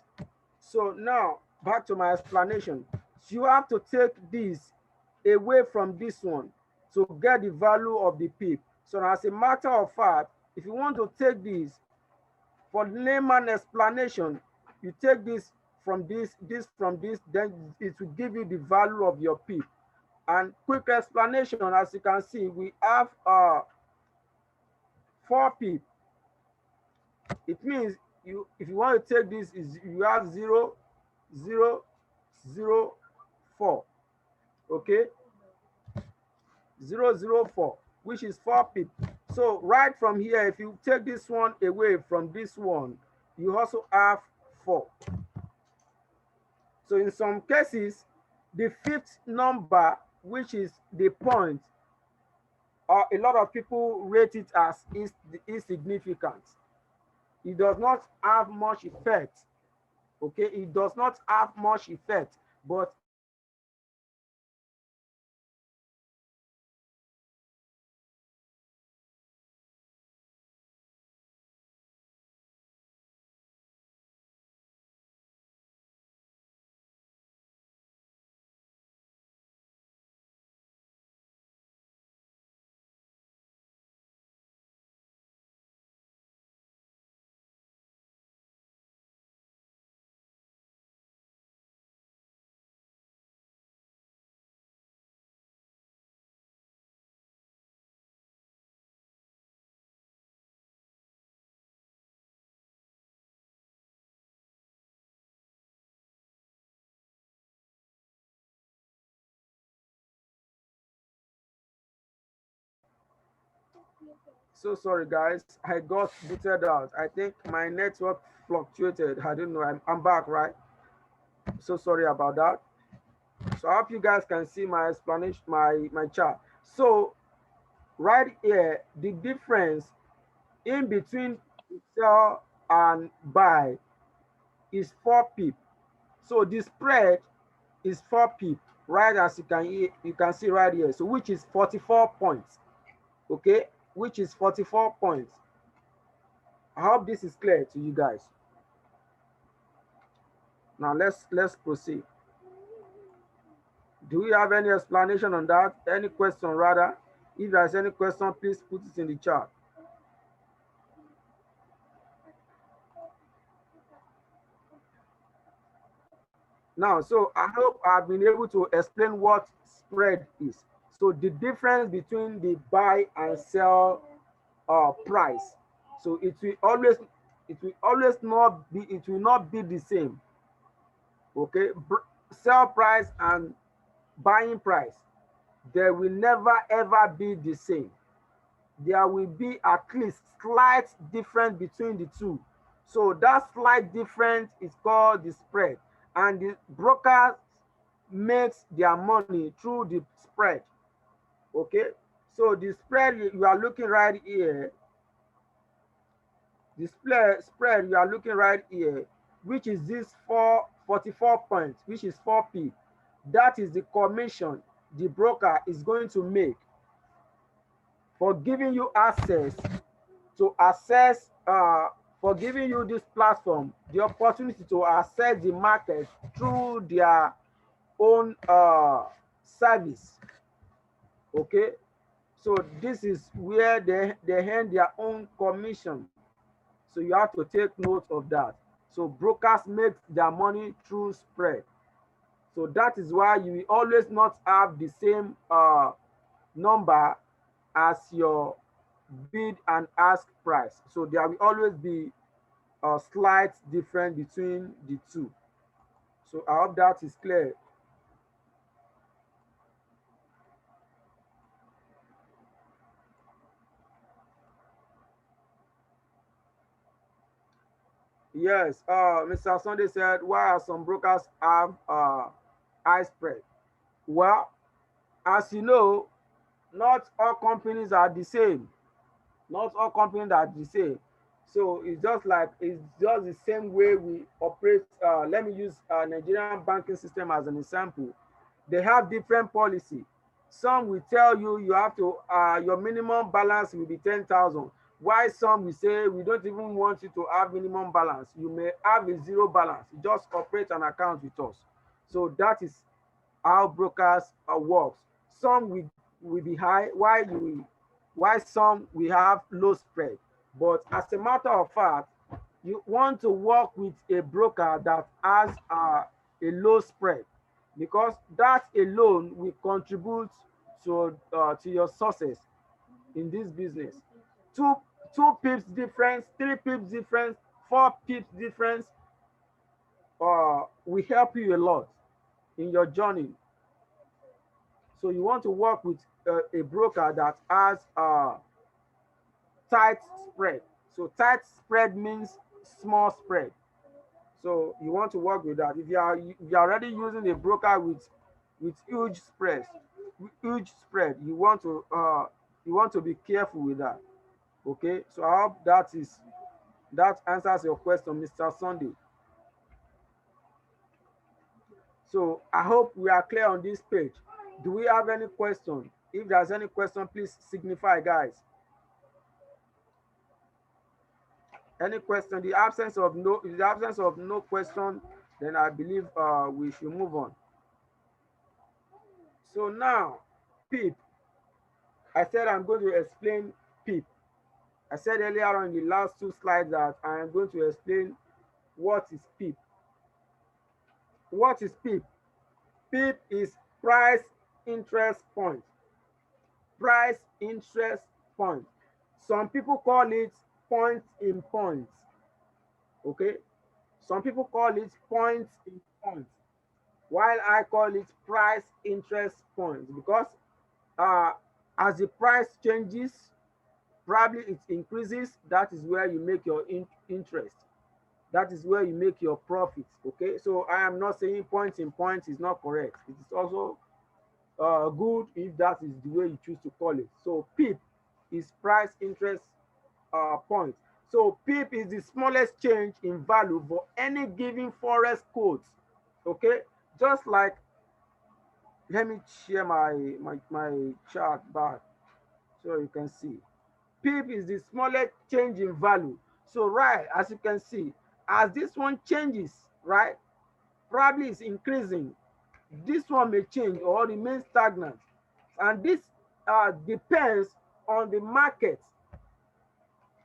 Speaker 1: So now back to my explanation. You have to take this away from this one to get the value of the pip. So as a matter of fact, if you want to take this for layman explanation, you take this from this from this, then it will give you the value of your pip. And quick explanation, as you can see, we have 4 pip. It means you, if you want to take this, is you have 0, 0, 0, 4. Okay, 004, which is 4 pip. So right from here, if you take this one away from this one, you also have 4. So in some cases, the fifth number, which is the point, a lot of people rate it as insignificant. It does not have much effect. Okay, it does not have much effect, but so sorry, guys. I got booted out. I think my network fluctuated. I don't know. I'm back, right? So sorry about that. So I hope you guys can see my explanation, my chart. So right here, the difference in between sell and buy is 4 pip. So the spread is 4 pip, right? As you can see right here. So which is 44 points. Okay, which is 44 points. I hope this is clear to you guys. Now let's proceed. Do we have any explanation on that? Any question rather? If there's any question, please put it in the chat. Now, so I hope I've been able to explain what spread is. So the difference between the buy and sell price. So it will always not be, it will not be the same. Okay, sell price and buying price, they will never ever be the same. There will be at least slight difference between the two. So that slight difference is called the spread. And the broker makes their money through the spread. Okay. So the spread you are looking right here, the spread you are looking right here, which is this 44 points, which is 4p. That is the commission the broker is going to make for giving you access to access for giving you this platform, the opportunity to access the market through their own service. Okay, so this is where they earn their own commission. So you have to take note of that. So brokers make their money through spread. So that is why you will always not have the same number as your bid and ask price. So there will always be a slight difference between the two. So I hope that is clear. Yes, Mr. Sunday said, why are some brokers have high spread? Well, as you know, not all companies are the same. Not all companies are the same. So it's just the same way we operate. Let me use Nigerian banking system as an example. They have different policy. Some will tell you you have to your minimum balance will be 10,000. Why some will say we don't even want you to have minimum balance. You may have a zero balance. You just operate an account with us. So that is how brokers works. Some will be high, while some will have low spread. But as a matter of fact, you want to work with a broker that has a low spread, because that alone will contribute to your success in this business. Two two pips difference, 3 pips difference, 4 pips difference will help you a lot in your journey. So you want to work with a broker that has tight spread. So tight spread means small spread. So you want to work with that. If you are already using a broker with huge spread, you want to be careful with that. Okay. So I hope that answers your question, Mr. Sunday. So I hope we are clear on this page. Do we have any question? If there's any question, please signify, guys. Any question? In the absence of no question, then I believe we should move on. So now, PIP. I said I'm going to explain PIP. I said earlier on in the last 2 slides that I am going to explain what is PIP. What is PIP? PIP is price interest point. Price interest point. Some people call it point in points. Okay? Some people call it points in points, while I call it price interest points, because uh, as the price changes, probably it increases. That is where you make your interest. That is where you make your profits. Okay, so I am not saying point in point is not correct. It is also good if that is the way you choose to call it. So PIP is price interest point. So PIP is the smallest change in value for any given forex quote. Okay, just like, let me share my chart back so you can see. PIP is the smallest change in value. So right, as you can see, as this one changes, right, probably is increasing. This one may change or remain stagnant. And this depends on the market.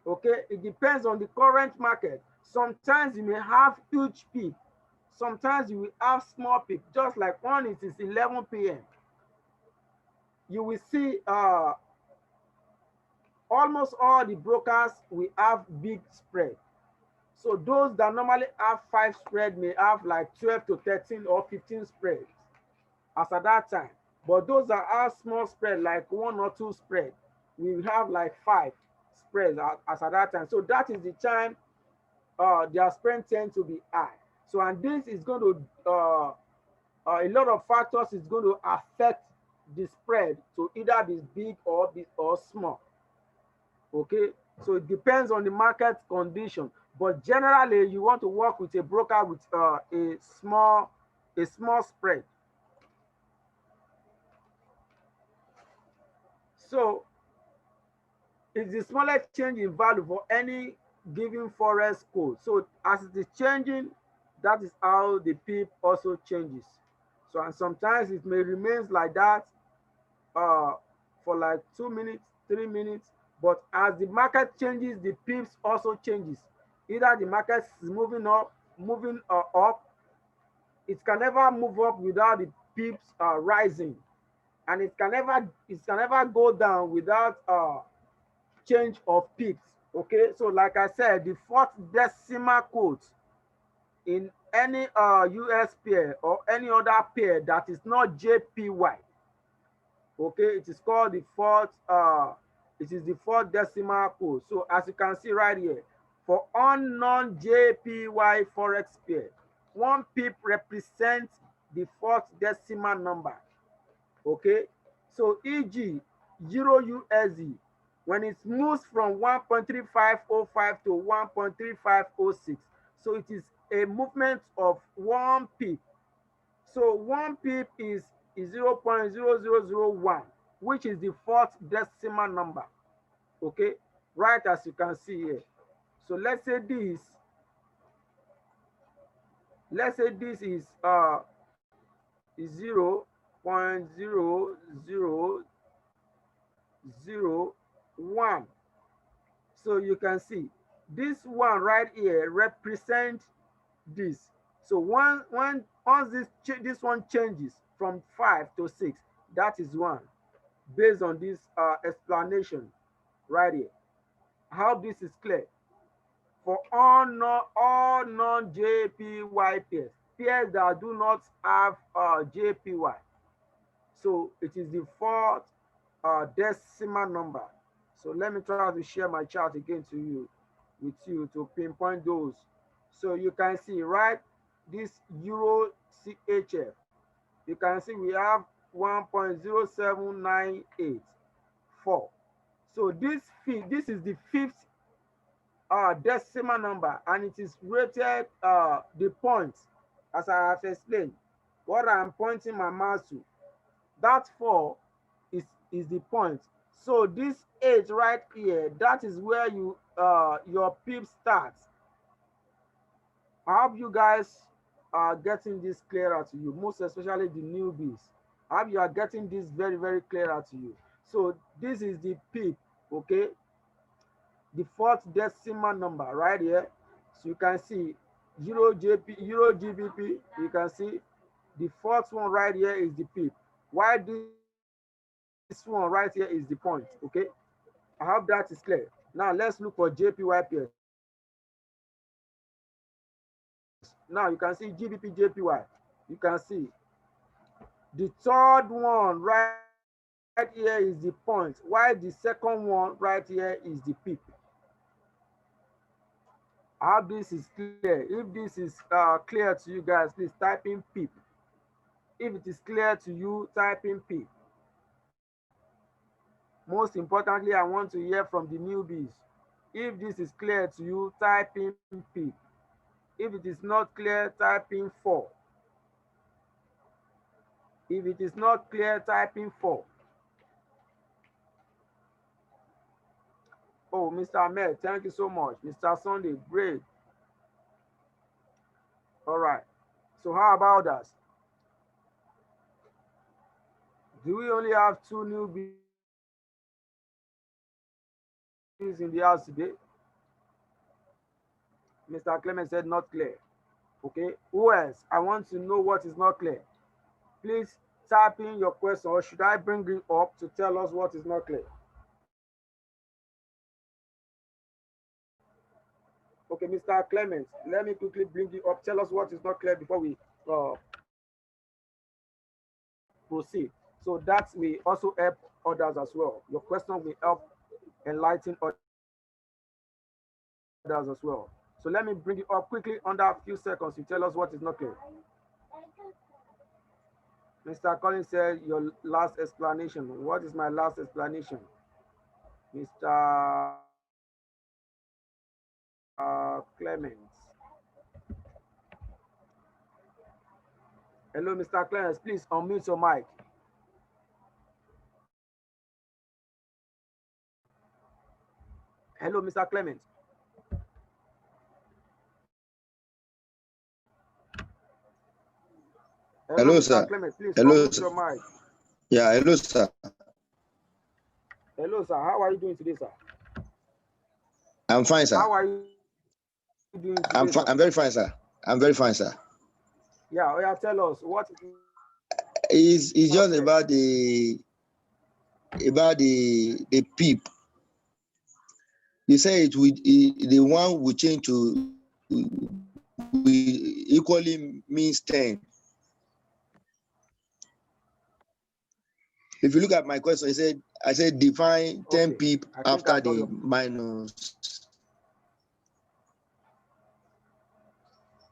Speaker 1: Okay, it depends on the current market. Sometimes you may have huge peak, sometimes you will have small peak. Just like when it is 11 p.m, you will see almost all the brokers will have big spread. So those that normally have 5 spread may have like 12 to 13 or 15 spreads as at that time. But those that have small spread, like 1 or 2 spread, we have like 5 spreads as at that time. So that is the time their spread tend to be high. So and this is going to a lot of factors is going to affect the spread to either be big or small. Okay, so it depends on the market condition. But generally, you want to work with a broker with a small spread. So it's the smallest change in value for any given forex code. So as it is changing, that is how the PIP also changes. So and sometimes it may remain like that uh, for like 2 minutes, 3 minutes. But as the market changes, the PIPs also changes. Either the market is moving up, it can never move up without the PIPs rising, and it can never go down without change of pips. Okay, so like I said, the fourth decimal code in any US pair or any other pair that is not JPY, okay, it is the fourth decimal code. So as you can see right here, for unknown JPY forex pair, one pip represents the fourth decimal number. Okay, so e.g. euro USD, when it moves from 1.3505 to 1.3506, so it is a movement of 1 pip. So 1 pip is 0.0001, which is the fourth decimal number. Okay, right, as you can see here. So let's say this is 0.0001. So you can see this one right here represent this. So once this one changes from 5 to 6, that is 1, based on this explanation right here. I hope this is clear. For all non-JPY pairs that do not have JPY, so it is the fourth decimal number. So let me try to share my chart again with you to pinpoint those. So you can see, right, this Euro CHF, you can see we have 1.07984. So this is the fifth decimal number, and it is rated the points, as I have explained. What I'm pointing my mouse to, that 4 is the point. So this 8 right here, that is where your PIP starts. I hope you guys are getting this clearer to you, most especially the newbies. I hope you are getting this very, very clearer to you. So this is the PIP, okay? The fourth decimal number right here. So you can see Euro GBP, you can see the fourth one right here is the PIP. Why this one right here is the point, okay? I hope that is clear. Now let's look for JPY pairs. Now you can see GBP JPY. You can see the third one right here is the point. Why the second one right here is the PIP? I hope this is clear. If this is clear to you guys, please type in PIP. If it is clear to you, type in PIP. Most importantly, I want to hear from the newbies. If this is clear to you, type in PIP. If it is not clear, type in 4. If it is not clear, type in 4. Oh, Mr. Ahmed, thank you so much. Mr. Sunday, great. All right. So how about us? Do we only have 2 newbies in the house today? Mr. Clement said not clear. Okay. Who else? I want to know what is not clear. Please type in your question, or should I bring it up to tell us what is not clear? Okay, Mr. Clement, let me quickly bring you up. Tell us what is not clear before we proceed. So that will also help others as well. Your question will help enlighten others as well. So let me bring it up quickly under a few seconds to tell us what is not clear. Mr. Collins said your last explanation. What is my last explanation? Mr. Clements. Hello, Mr. Clements. Please unmute your mic. Hello, Mr. Clements.
Speaker 2: Hello,
Speaker 1: Mr.
Speaker 2: sir.
Speaker 1: Clements. Please
Speaker 2: Hello,
Speaker 1: unmute your mic.
Speaker 2: Yeah, hello, sir.
Speaker 1: Hello, sir. How are you doing today, sir?
Speaker 2: I'm fine, sir.
Speaker 1: How are you doing today, sir?
Speaker 2: I'm very fine, sir. I'm very fine, sir.
Speaker 1: Yeah, yeah. Tell us what
Speaker 2: It's just
Speaker 1: clear.
Speaker 2: about the PIP. You say the one will change to will equally means 10. If you look at my question, I said define 10 PIP after the minus.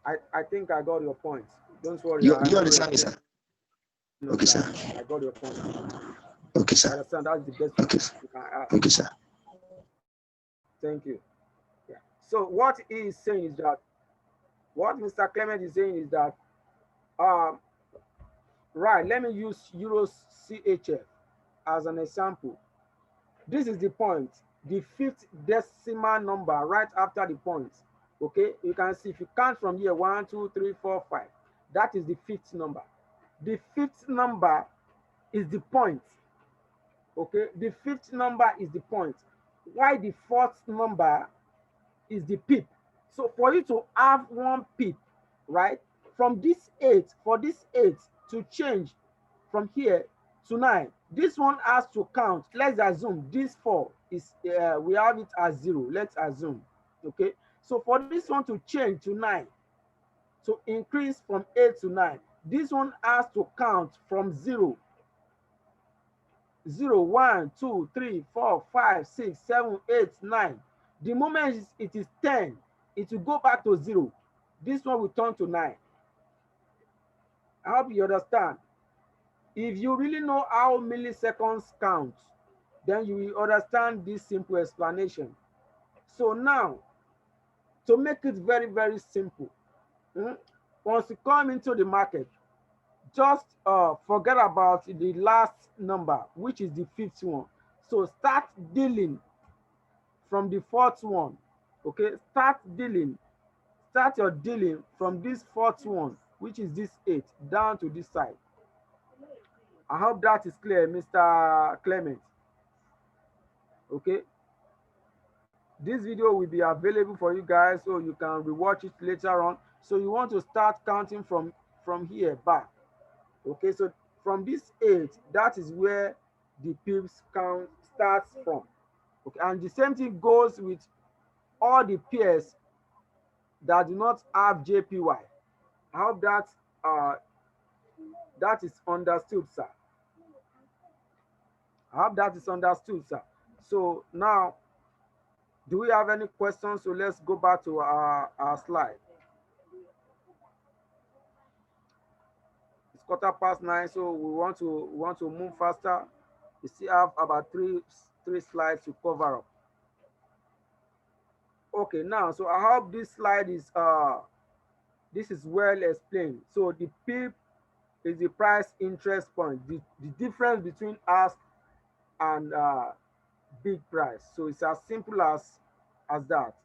Speaker 1: I think I got your point. Don't worry.
Speaker 2: Do you understand me, sir? Okay, sir.
Speaker 1: I got your point.
Speaker 2: Okay, sir.
Speaker 1: I understand that's the best
Speaker 2: Okay,
Speaker 1: you can ask.
Speaker 2: okay, sir.
Speaker 1: Thank you. Yeah. So what he is saying is that what Mr. Clement is saying is that right, let me use Euro CHF as an example. This is the point, the 5th decimal number right after the point. Okay, you can see if you count from here 1, 2, 3, 4, 5. That is the 5th number. The 5th number is the point. Okay, the 5th number is the point. Why the 4th number is the pip. So for you to have 1 pip, right, from this 8, for this 8 to change from here to 9, this one has to count. Let's assume this 4 is we have it as 0. Let's assume. Okay, so for this one to change to 9, to increase from 8 to 9, this one has to count from 0, 0, 1, 2, 3, 4, 5, 6, 7, 8, 9. The moment it is 10, it will go back to 0. This one will turn to 9. I hope you understand. If you really know how milliseconds count, then you will understand this simple explanation. So now, to make it very, very simple, once you come into the market, just forget about the last number, which is the 5th one. So start dealing from the 4th one. Okay, start your dealing from this 4th one, which is this 8, down to this side. I hope that is clear, Mr. Clement. Okay, this video will be available for you guys, so you can rewatch it later on. So you want to start counting from here back. Okay, so from this 8, that is where the pips count starts from. Okay, and the same thing goes with all the pairs that do not have JPY. I hope that is understood, sir. I hope that is understood, sir. So now Do we have any questions? So let's go back to our slide. It's 9:15, so we want to move faster. We still have about three slides to cover up. Okay, now, so I hope this slide is well explained. So the PIP is the price interest point, the difference between ask and bid price. So it's as simple as that.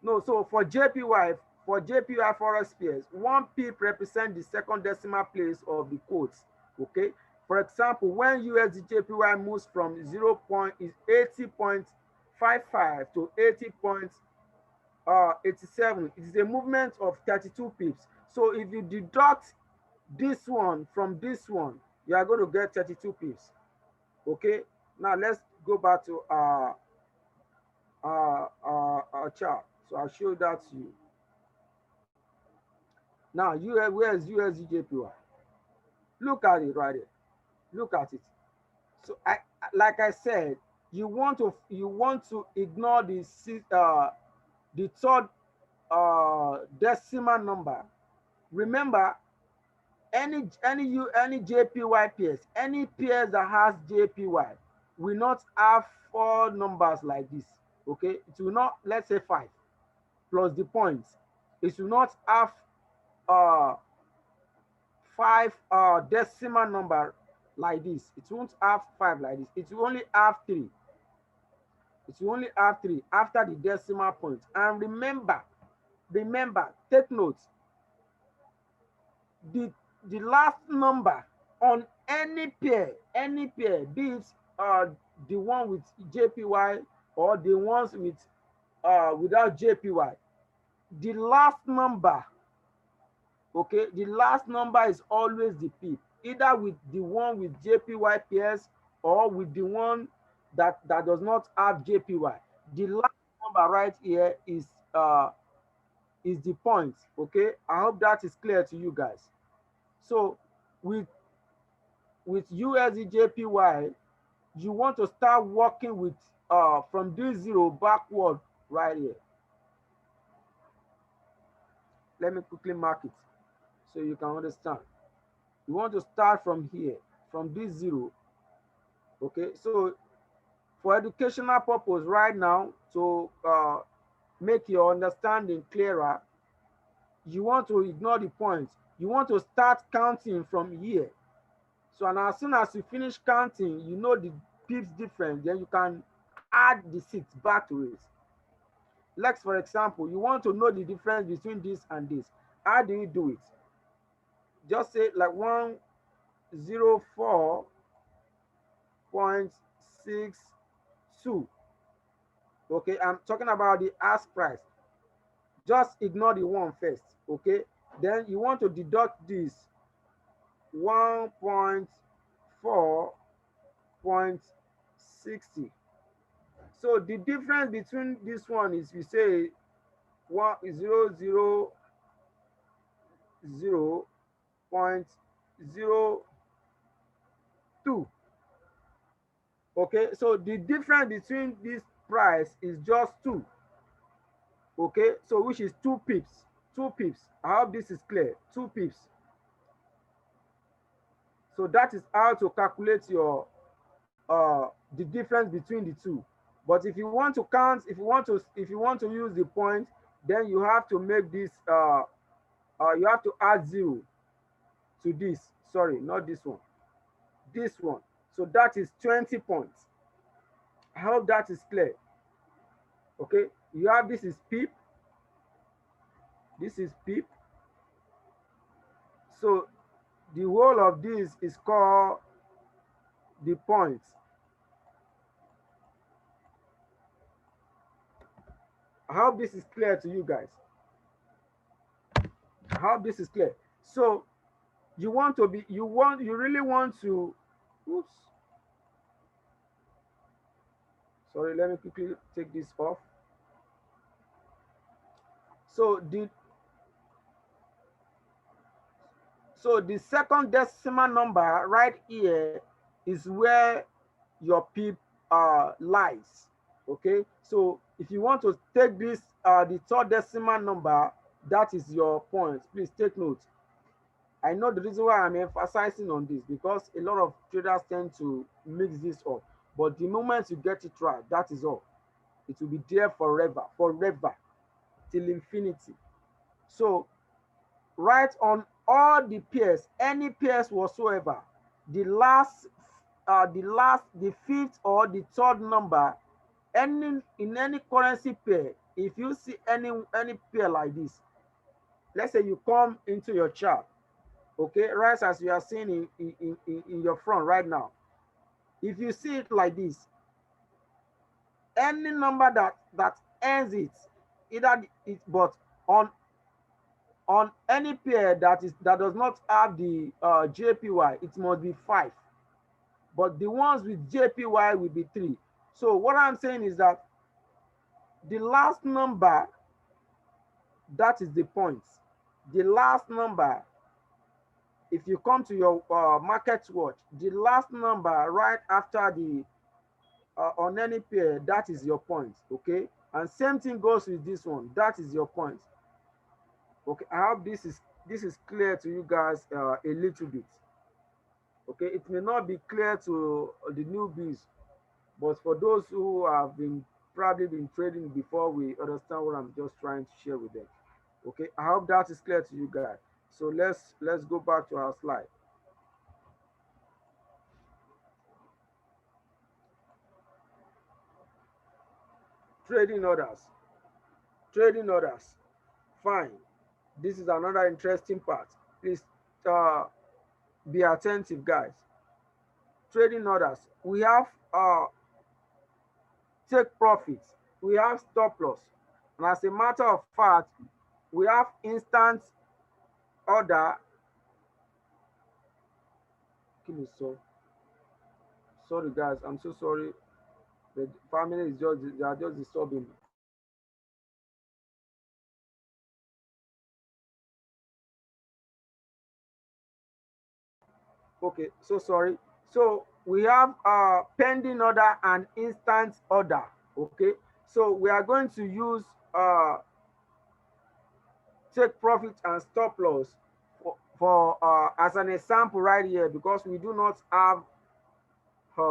Speaker 1: No, so for JPY Forex pairs, one pip represents the second decimal place of the quotes. Okay. For example, when USD JPY moves from 80.55 to 80.87, it is a movement of 32 pips. So if you deduct this one from this one, you are going to get 32 pips. Okay. Now let's go back to our chart. So I'll show that to you. Now, where's USD JPY? Look at it right here. Look at it. So like I said, you want to ignore the third decimal number. Remember, any JPY pairs, any pairs that has JPY will not have 4 numbers like this. Okay, it will not, let's say 5 plus the points. It will not have 5 decimal number like this. It won't have 5 like this. It will only have 3. It will only have 3 after the decimal point. And remember, take note, the last number on any pair, be it the one with JPY or the ones with without JPY, the last number, okay, the last number is always the PIP, either with the one with JPY pairs or with the one that does not have JPY. The last number right here is the point. Okay, I hope that is clear to you guys. So with USD JPY, you want to start working with from this 0 backward right here. Let me quickly mark it so you can understand. You want to start from here, from this 0. Okay, so for educational purpose right now, to make your understanding clearer, you want to ignore the points. You want to start counting from here. So, and as soon as you finish counting, you know the pips different, then you can add the 6 back to it. Like, for example, you want to know the difference between this and this. How do you do it? Just say like 104.62. Okay, I'm talking about the ask price. Just ignore the 1 first. Okay, then you want to deduct this 1.4.60. So the difference between this one is, we say 0.02. Okay, so the difference between this price is just 2. Okay, so which is 2 pips. 2 pips. I hope this is clear. 2 pips. So that is how to calculate your the difference between the two. But if you want to count, if you want to use the point, then you have to make this you have to add 0 to this. Sorry, not this one. This one. So that is 20 points. I hope that is clear. Okay, you have, this is PIP. This is PIP. So the whole of this is called the points. I hope this is clear to you guys. I hope this is clear. So you want to be, you really want to, oops. Sorry, let me quickly take this off. So the second decimal number right here is where your PIP lies. Okay, so if you want to take this, the third decimal number, that is your point. Please take note. I know the reason why I'm emphasizing on this, because a lot of traders tend to mix this up. But the moment you get it right, that is all. It will be there forever, forever, till infinity. So write on all the pairs, any pairs whatsoever, the the fifth or the third number, in any currency pair. If you see any pair like this, let's say you come into your chart, okay, right as you are seeing in your front right now. If you see it like this, any number that ends it, either it, but on any pair that does not have the JPY, it must be 5. But the ones with JPY will be 3. So what I'm saying is that the last number, that is the point. The last number, if you come to your market watch, the last number right after the on any pair, that is your point. Okay, and same thing goes with this one. That is your point. Okay, I hope this is clear to you guys a little bit. Okay, it may not be clear to the newbies, but for those who have probably been trading before, we understand what I'm just trying to share with them. Okay, I hope that is clear to you guys. So let's go back to our slide. Trading orders. Trading orders. Fine. This is another interesting part. Please uh, be attentive, guys. Trading orders. We have take profits. We have stop loss. And as a matter of fact, we have instant order. Sorry guys, I'm so sorry. The family is they are just disturbing me. Okay, so sorry. So we have pending order and instant order. Okay, so we are going to use take profit and stop loss for as an example right here, because we do not have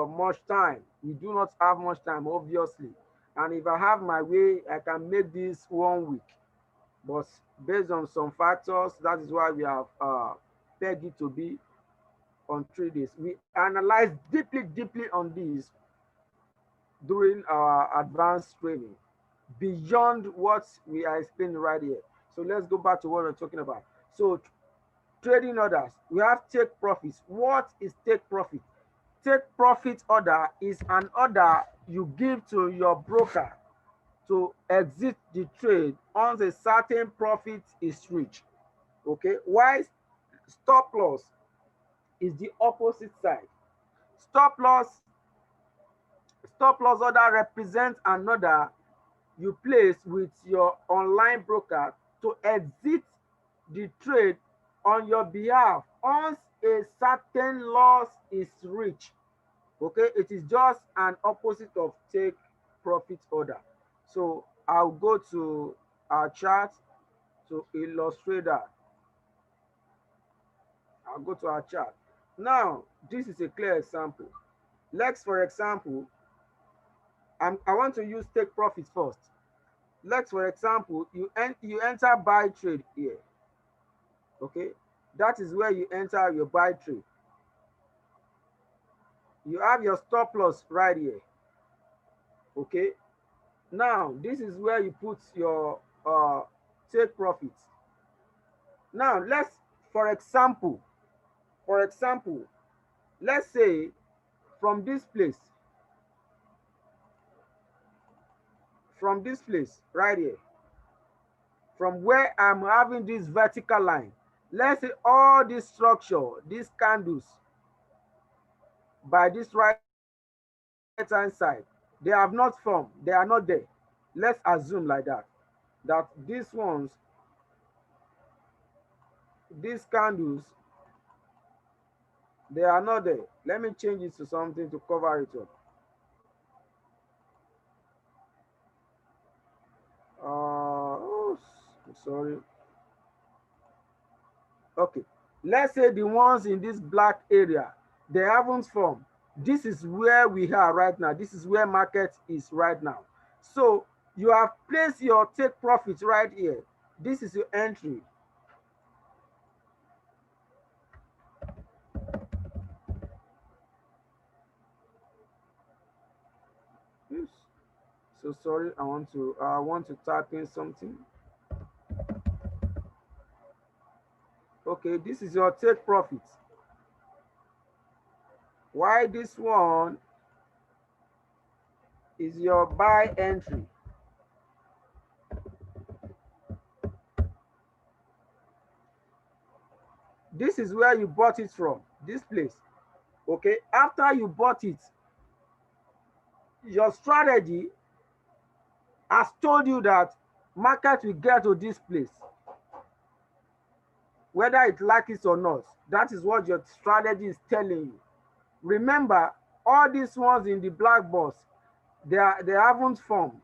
Speaker 1: much time. We do not have much time, obviously. And if I have my way, I can make this 1 week. But based on some factors, that is why we have pegged it to be on 3 days. We analyzed deeply on this during our advanced training, beyond what we are explaining right here. So let's go back to what we're talking about. So trading orders, we have take profits. What is take profit? Take profit order is an order you give to your broker to exit the trade once a certain profit is reached. Okay, why stop loss is the opposite side. Stop loss, stop loss order represents an order you place with your online broker to exit the trade on your behalf once a certain loss is reached. Okay, it is just an opposite of take profit order. So I'll go to our chart to illustrate that. I'll go to our chart. Now, this is a clear example. Let's, for example, I want to use take profit first. Let's, for example, you enter buy trade here. Okay, that is where you enter your buy trade. You have your stop loss right here. Okay, now this is where you put your take profits. Now let's, for example, let's say from this place, right here, from where I'm having this vertical line, let's say all this structure, these candles by this right hand side, they have not formed, they are not there. Let's assume like that, that these ones, these candles, they are not there. Let me change it to something to cover it up. sorry. Okay, let's say the ones in this black area, they haven't formed. This is where we are right now. This is where market is right now. So you have placed your take profit right here. This is your entry. Oops. So sorry, I want to type in something. Okay, this is your take profit. Why this one is your buy entry. This is where you bought it from, this place. Okay, after you bought it, your strategy has told you that market will get to this place, whether it likes it or not. That is what your strategy is telling you. Remember, all these ones in the black box, they haven't formed.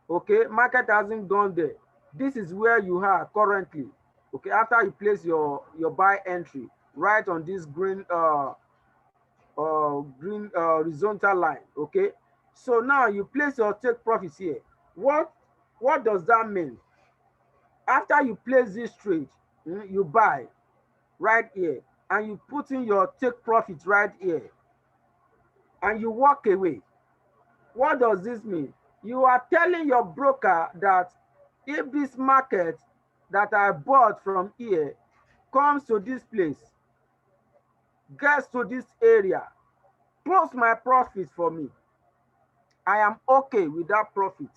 Speaker 1: Okay, market hasn't gone there. This is where you are currently. Okay, after you place your buy entry right on this green horizontal line. Okay, so now you place your take profits here. What does that mean? After you place this trade, you buy right here, and you put in your take profit right here, and you walk away. What does this mean? You are telling your broker that if this market that I bought from here comes to this place, gets to this area, close my profit for me, I am okay with that profit.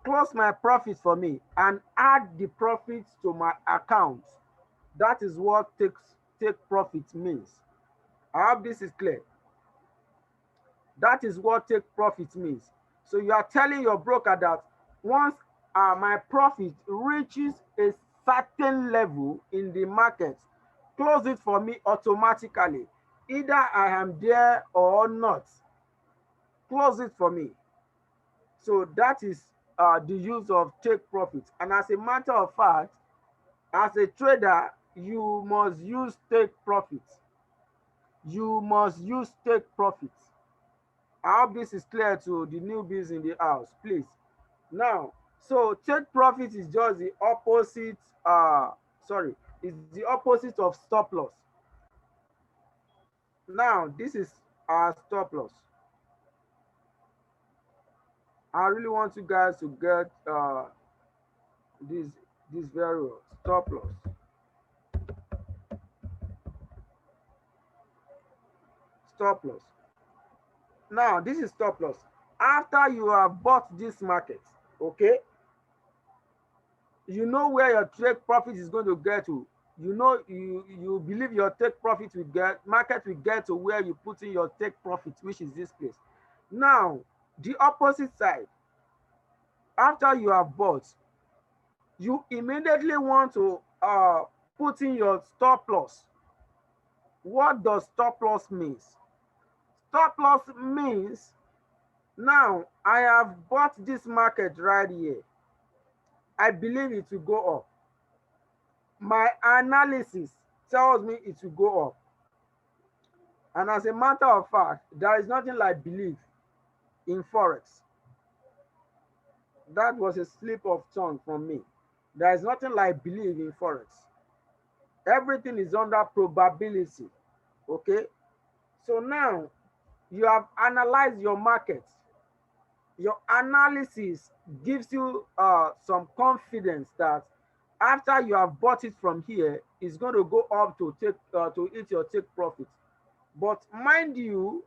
Speaker 1: Close my profit for me and add the profits to my account. That is what take profit means. I hope this is clear. That is what take profit means. So you are telling your broker that once my profit reaches a certain level in the market, close it for me automatically. Either I am there or not. Close it for me. So that is the use of take profit. And as a matter of fact, as a trader, you must use take profit. You must use take profit. I hope this is clear to the newbies in the house, please. Now, so take profit is just the opposite, it's the opposite of stop loss. Now, this is our stop loss. I really want you guys to get this very well. Stop loss. Stop loss. Now, this is stop loss. After you have bought this market, okay, you know where your take profit is going to get to. You know, you believe your take profit will get, market will get to where you put in your take profit, which is this place. Now, the opposite side, after you have bought, you immediately want to put in your stop loss. What does stop loss means? Stop loss means, now I have bought this market right here. I believe it will go up. My analysis tells me it will go up. And as a matter of fact, there is nothing like belief in Forex. That was a slip of tongue from me. There is nothing like belief in Forex. Everything is under probability. Okay? So now you have analyzed your market. Your analysis gives you some confidence that after you have bought it from here, it's going to go up to eat your take profit. But mind you,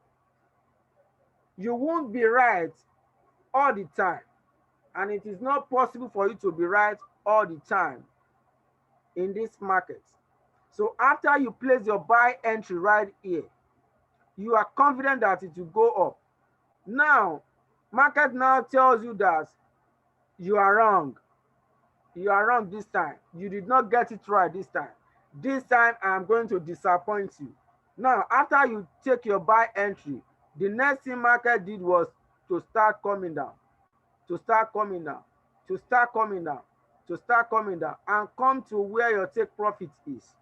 Speaker 1: you won't be right all the time, and it is not possible for you to be right all the time in this market. So after you place your buy entry right here, you are confident that it will go up. Now, market now tells you that you are wrong. You are wrong this time. You did not get it right this time. This time I'm going to disappoint you. Now, after you take your buy entry, the next thing market did was to start coming down, to start coming down, to start coming down. to start coming down and come to where your take profit is.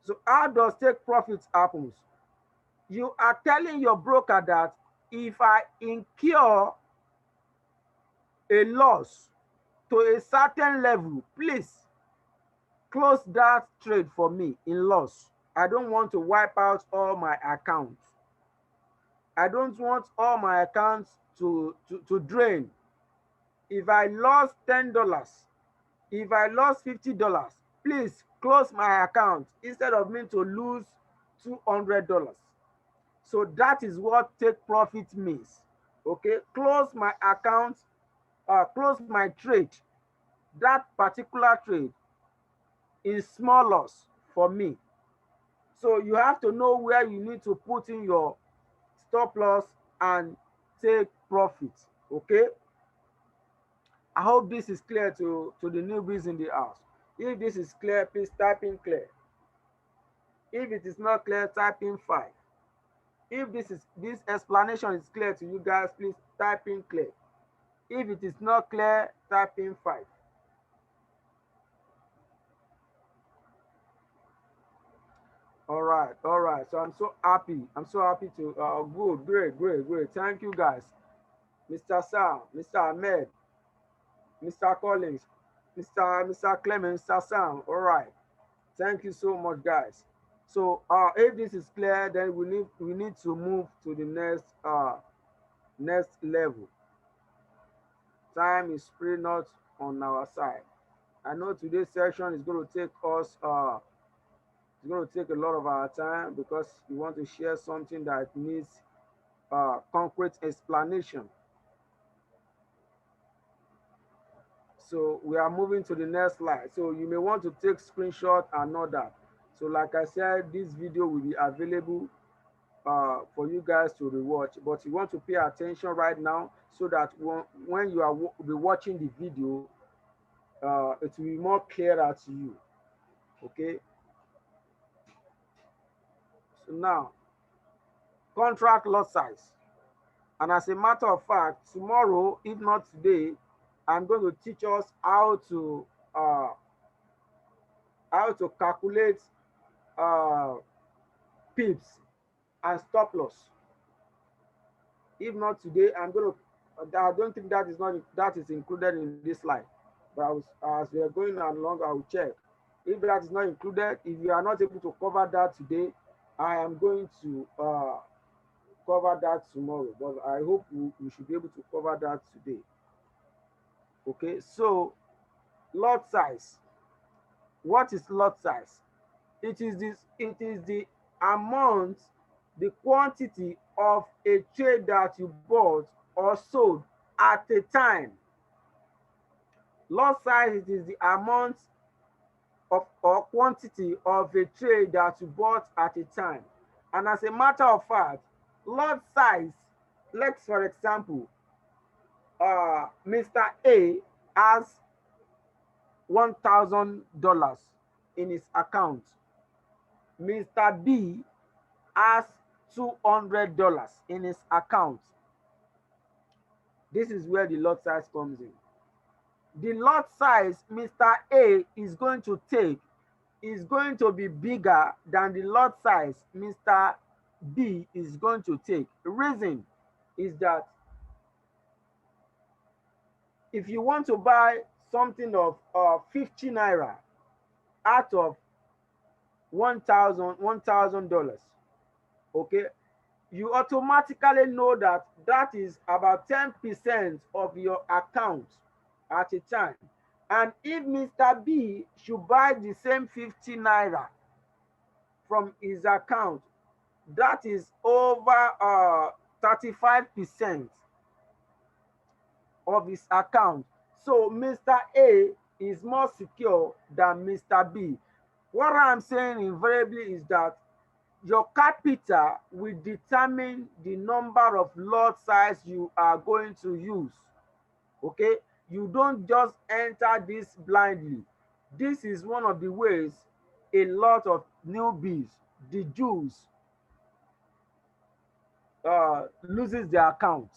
Speaker 1: So how does take profit happens? You are telling your broker that if I incur a loss to a certain level, please close that trade for me in loss. I don't want to wipe out all my accounts. I don't want all my accounts to drain. If I lost $10, if I lost $50, please close my account instead of me to lose $200. So that is what take profit means. Okay, close my account, close my trade, that particular trade in small loss for me. So you have to know where you need to put in your stop loss and take profit. Okay, I hope this is clear to the newbies in the house. If this is clear, please type in clear. If it is not clear, type in 5. If this explanation is clear to you guys, please type in clear. If it is not clear, type in 5. All right, all right. So I'm so happy. I'm so happy to good, great. Thank you guys. Mr. Sam, Mr. Ahmed, Mr. Collins, Mr. Clement, Mr. Sam. All right. Thank you so much, guys. So if this is clear, then we need to move to the next level. Time is pretty not on our side. I know today's session is going to take us it's going to take a lot of our time because we want to share something that needs concrete explanation. So we are moving to the next slide. So you may want to take screenshot and know that. So like I said, this video will be available for you guys to rewatch, but you want to pay attention right now so that when you are be watching the video, it will be more clearer to you. Okay. So now, contract lot size. And as a matter of fact, tomorrow, if not today, I'm going to teach us how to calculate pips and stop loss. If not today, I don't think that is included in this slide. But as we are going along, I will check. If that is not included, if you are not able to cover that today, I am going to cover that tomorrow. But I hope we should be able to cover that today. Okay, so lot size. What is lot size? It is the amount, the quantity of a trade that you bought or sold at a time. Lot size, it is the amount of or quantity of a trade that you bought at a time. And as a matter of fact, lot size, let's for example, Mr. A has $1,000 in his account. Mr. B has $200 in his account. This is where the lot size comes in. The lot size Mr. A is going to take is going to be bigger than the lot size Mr. B is going to take. The reason is that if you want to buy something of 50 naira out of $1,000, okay, you automatically know that that is about 10% of your account at a time. And if Mr. B should buy the same 50 naira from his account, that is over 35% of his account. So Mr. A is more secure than Mr. B. What I'm saying invariably is that your capital will determine the number of lot size you are going to use. Okay, you don't just enter this blindly. This is one of the ways a lot of newbies, the Jews, loses their account.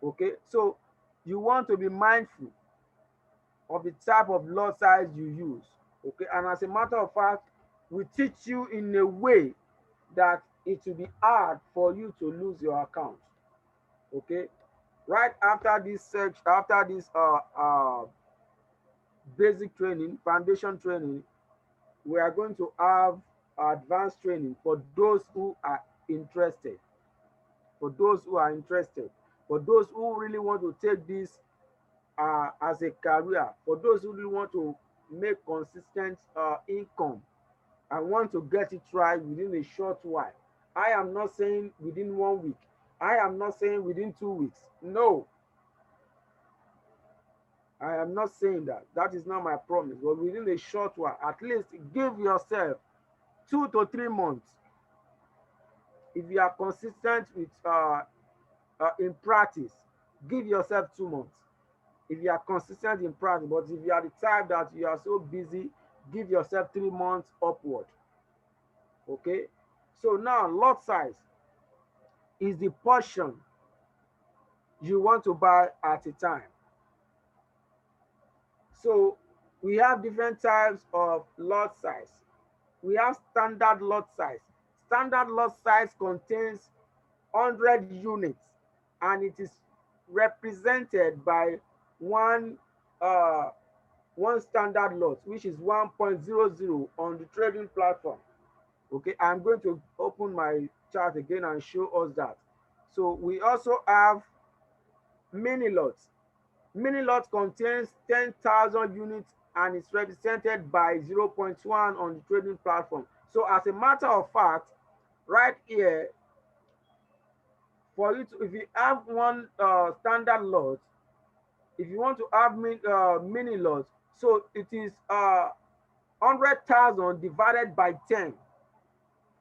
Speaker 1: Okay, so you want to be mindful of the type of lot size you use. Okay, and as a matter of fact, we teach you in a way that it will be hard for you to lose your account. Okay, right after this search, after this basic training, foundation training, we are going to have advanced training for those who are interested. For those who are interested, for those who really want to take this as a career, for those who really want to make consistent income and want to get it right within a short while. I am not saying within 1 week. I am not saying within 2 weeks. No, I am not saying that. That is not my promise. But within a short while, at least give yourself 2 to 3 months. If you are consistent with in practice, give yourself 2 months. If you are consistent in practice, but if you are the type that you are so busy, give yourself 3 months upward. Okay. So now lot size is the portion you want to buy at a time. So we have different types of lot size. We have standard lot size. Standard lot size contains 100 units and it is represented by one uh, one standard lot, which is 1.00 on the trading platform. Okay, I'm going to open my chart again and show us that. So we also have mini lots. Mini lot contains 10,000 units and is represented by 0.1 on the trading platform. So as a matter of fact, right here, for you to, if you have one standard lot, if you want to have mini lots, so it is 100,000 divided by 10.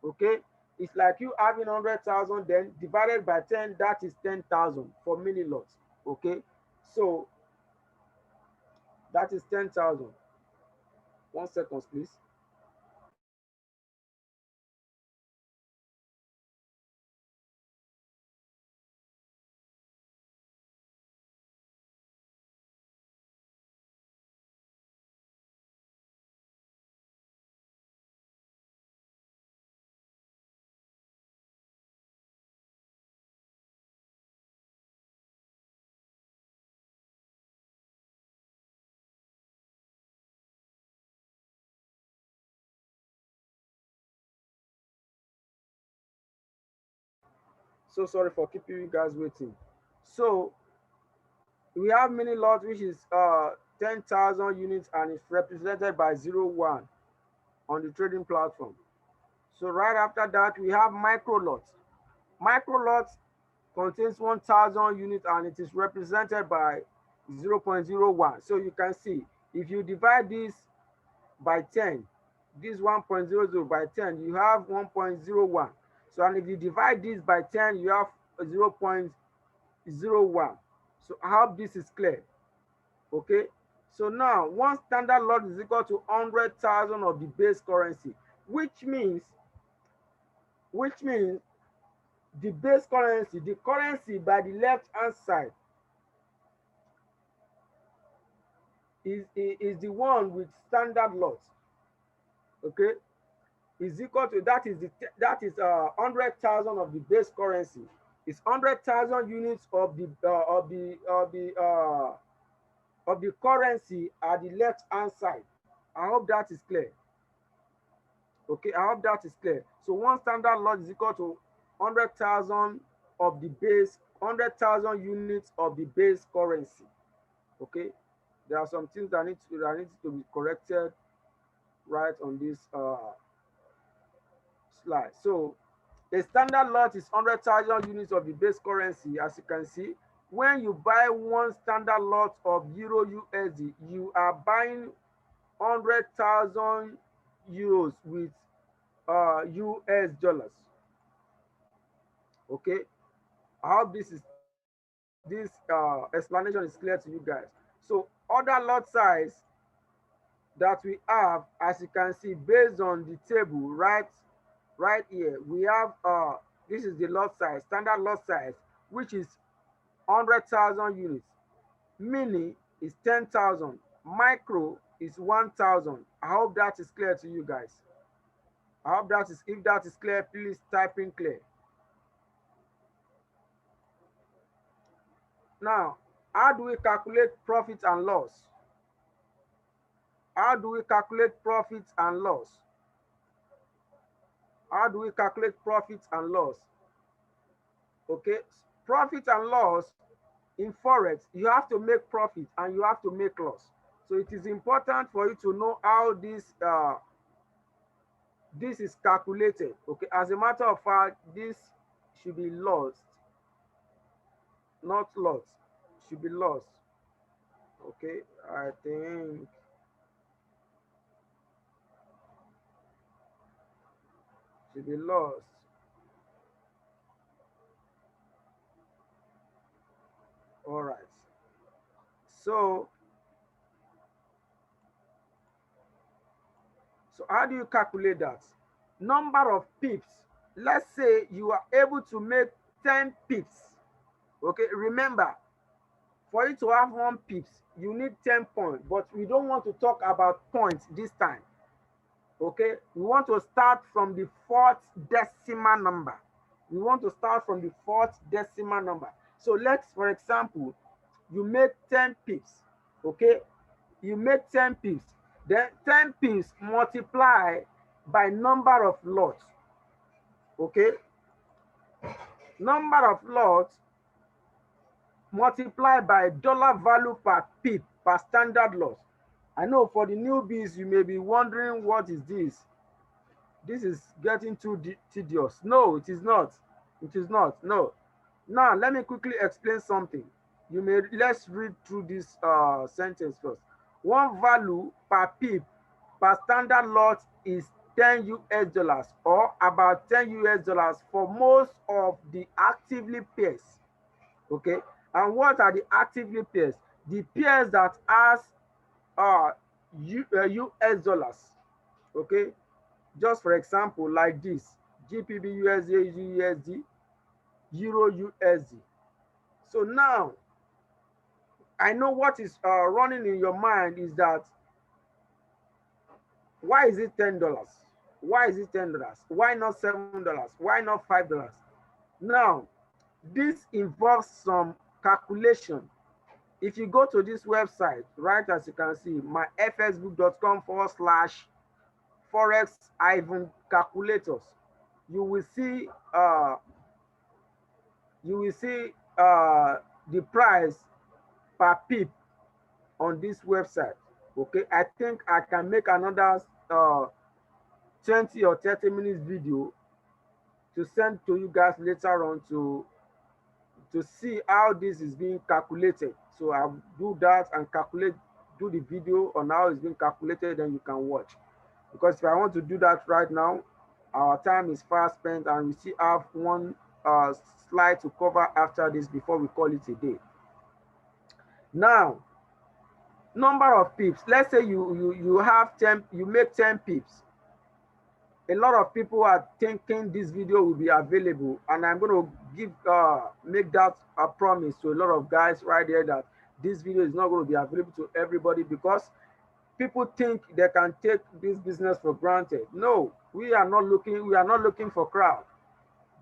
Speaker 1: Okay, it's like you having 100,000, then divided by 10, that is 10,000 for mini lots. Okay, so that is 10,000. 1 second, please. So sorry for keeping you guys waiting. So we have mini lot, which is 10,000 units and it's represented by 01 on the trading platform. So right after that, we have micro lots. Micro lots contains 1,000 units and it is represented by 0.01. So you can see if you divide this by 10, this 1.00 by 10, you have 1.01. So and if you divide this by 10, you have 0.01. So I hope this is clear. Okay. So now one standard lot is equal to 100,000 of the base currency, which means the base currency, the currency by the left hand side is the one with standard lot. Okay, is equal to that is 100,000 of the base currency. It's 100,000 units of the currency at the left hand side. I hope that is clear. Okay, I hope that is clear. So one standard lot is equal to 100,000 of the base, 100,000 units of the base currency. Okay, there are some things that need to be corrected right on this slide. So a standard lot is 100,000 units of the base currency. As you can see, when you buy one standard lot of Euro USD, you are buying 100,000 euros with US dollars. Okay, I hope this explanation is clear to you guys. So other lot size that we have, as you can see, based on the table right here, we have this is the lot size, standard lot size, which is 100,000 units. Mini is 10,000. Micro is 1,000. I hope that is clear to you guys. I hope that is, if that is clear, please type in clear. Now, how do we calculate profit and loss? How do we calculate profit and loss? How do we calculate profit and loss? Okay, profit and loss in Forex, you have to make profit and you have to make loss. So it is important for you to know how this is calculated. Okay, as a matter of fact, this should be lost, not lost, should be lost. Okay, I think should be lost. All right. So how do you calculate that? Number of pips. Let's say you are able to make 10 pips. Okay, remember, for you to have 1 pips, you need 10 points, but we don't want to talk about points this time. Okay, we want to start from the 4th decimal number. We want to start from the 4th decimal number. So let's, for example, you make 10 pips. Okay, you make 10 pips. Then 10 pips multiply by number of lots. Okay, number of lots multiplied by dollar value per pip per standard loss. I know for the newbies, you may be wondering, what is this? This is getting too tedious. No, it is not. It is not. No. Now, let me quickly explain something. Let's read through this sentence first. 1 value per pip per standard lot is 10 US dollars, or about 10 US dollars for most of the actively pairs. Okay, and what are the actively pairs? The pairs that has US dollars. Okay, just for example, like this: GBP USD, USD, Euro USD. So now, I know what is running in your mind is that, why is it $10? Why is it $10? Why not $7? Why not $5? Now, this involves some calculation. If you go to this website, right, as you can see, myfxbook.com/forex-calculators, you will see the price per pip on this website. Okay, I think I can make another 20 or 30 minutes video to send to you guys later on to see how this is being calculated. So I'll do that and do the video on how it's being calculated, and you can watch. Because if I want to do that right now, our time is fast spent, and we still have 1 slide to cover after this before we call it a day. Now, number of pips. Let's say you have 10, you make 10 pips. A lot of people are thinking this video will be available, and I'm going to make that a promise to a lot of guys right there, that this video is not going to be available to everybody, because people think they can take this business for granted. No, we are not looking for crowd.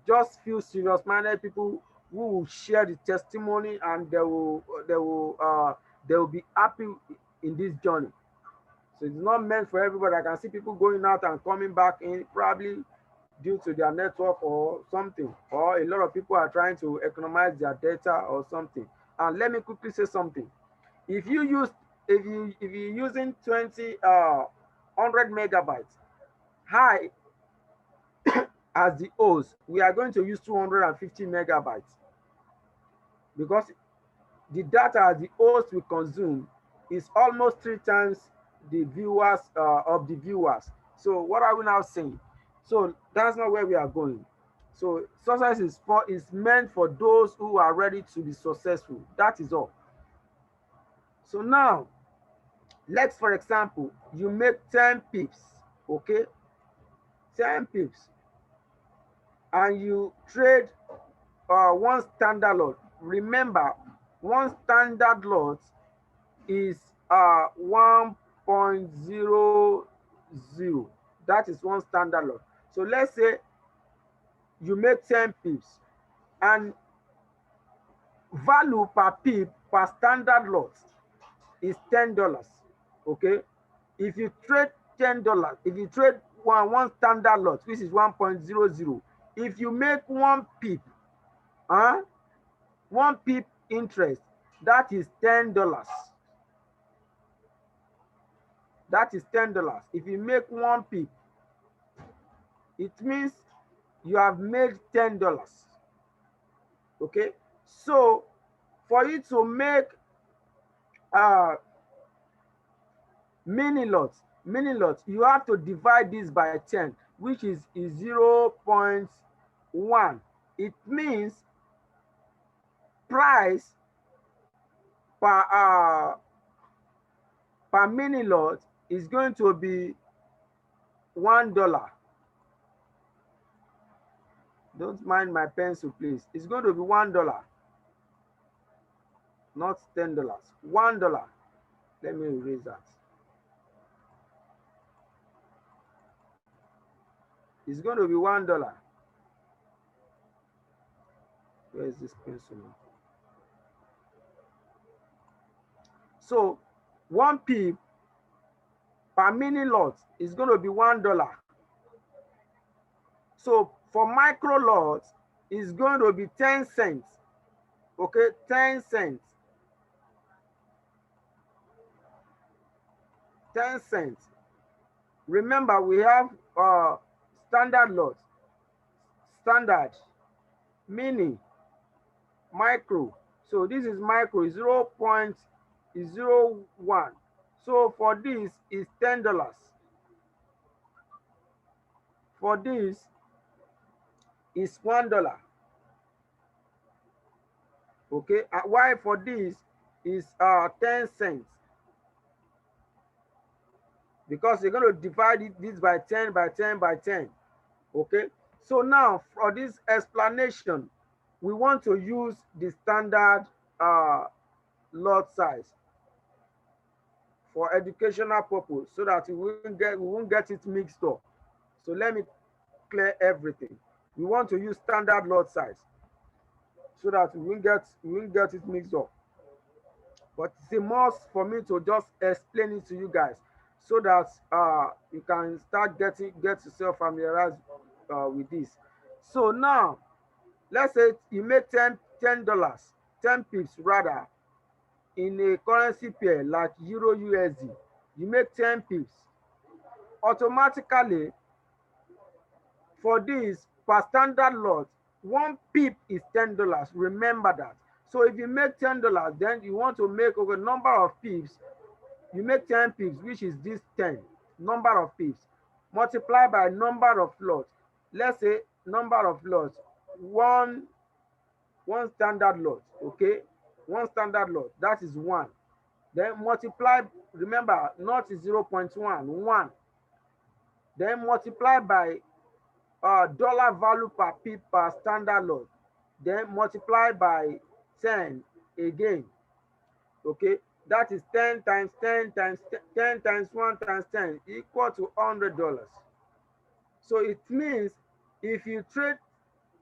Speaker 1: Just few serious-minded people who will share the testimony, and they will be happy in this journey. So it's not meant for everybody. I can see people going out and coming back in, probably due to their network or something, or a lot of people are trying to economize their data or something. And let me quickly say something. If you're using 100 megabytes high as the host, we are going to use 250 megabytes, because the data the host will consume is almost 3 times the viewers of the viewers. So what are we now saying? So that's not where we are going. So success is meant for those who are ready to be successful. That is all. So now, let's, for example, you make 10 pips, okay? 10 pips, and you trade 1 standard lot. Remember, 1 standard lot is 1.00. That is one standard lot. So let's say you make 10 pips and value per pip per standard lot is $10. Okay, if you trade $10, if you trade one standard lot, which is 1.00, if you make 1 pip, 1 pip interest, that is $10. That is $10. If you make 1 pip, it means you have made $10. Okay, so for you to make mini lots, you have to divide this by 10, which is 0.1. It means price per mini lot is going to be $1. Don't mind my pencil, please. It's going to be $1, not $10. $1. Let me erase that. It's going to be $1. Where is this pencil now? So 1 pip per mini lot is going to be $1. So for micro lots, it's going to be 10 cents. Okay, 10 cents. 10 cents. Remember, we have standard lots, standard, mini, micro. So this is micro, 0.01. So for this is $10. For this is $1. Okay, why for this is 10 cents? Because you're going to divide this by 10 by 10 by 10. Okay, so now for this explanation, we want to use the standard lot size for educational purpose so that we won't get it mixed up. So let me clear everything. We want to use standard lot size so that we won't get it mixed up. But it's a must for me to just explain it to you guys so that you can start get yourself familiarized with this. So now, let's say you make $10, 10 pips rather, in a currency pair like Euro USD. You make 10 pips. Automatically, for this, per standard lot, 1 pip is $10. Remember that. So if you make $10, then you want to make a number of pips. You make 10 pips, which is this 10, number of pips, multiply by number of lots. Let's say number of lots, one standard lot, okay? One standard lot, that is 1. Then multiply, remember, not is 0.1, 1. Then multiply by dollar value per pip per standard lot. Then multiply by 10 again, okay? That is 10 times 10 times 10 times 1 times 10 equal to $100. So it means if you trade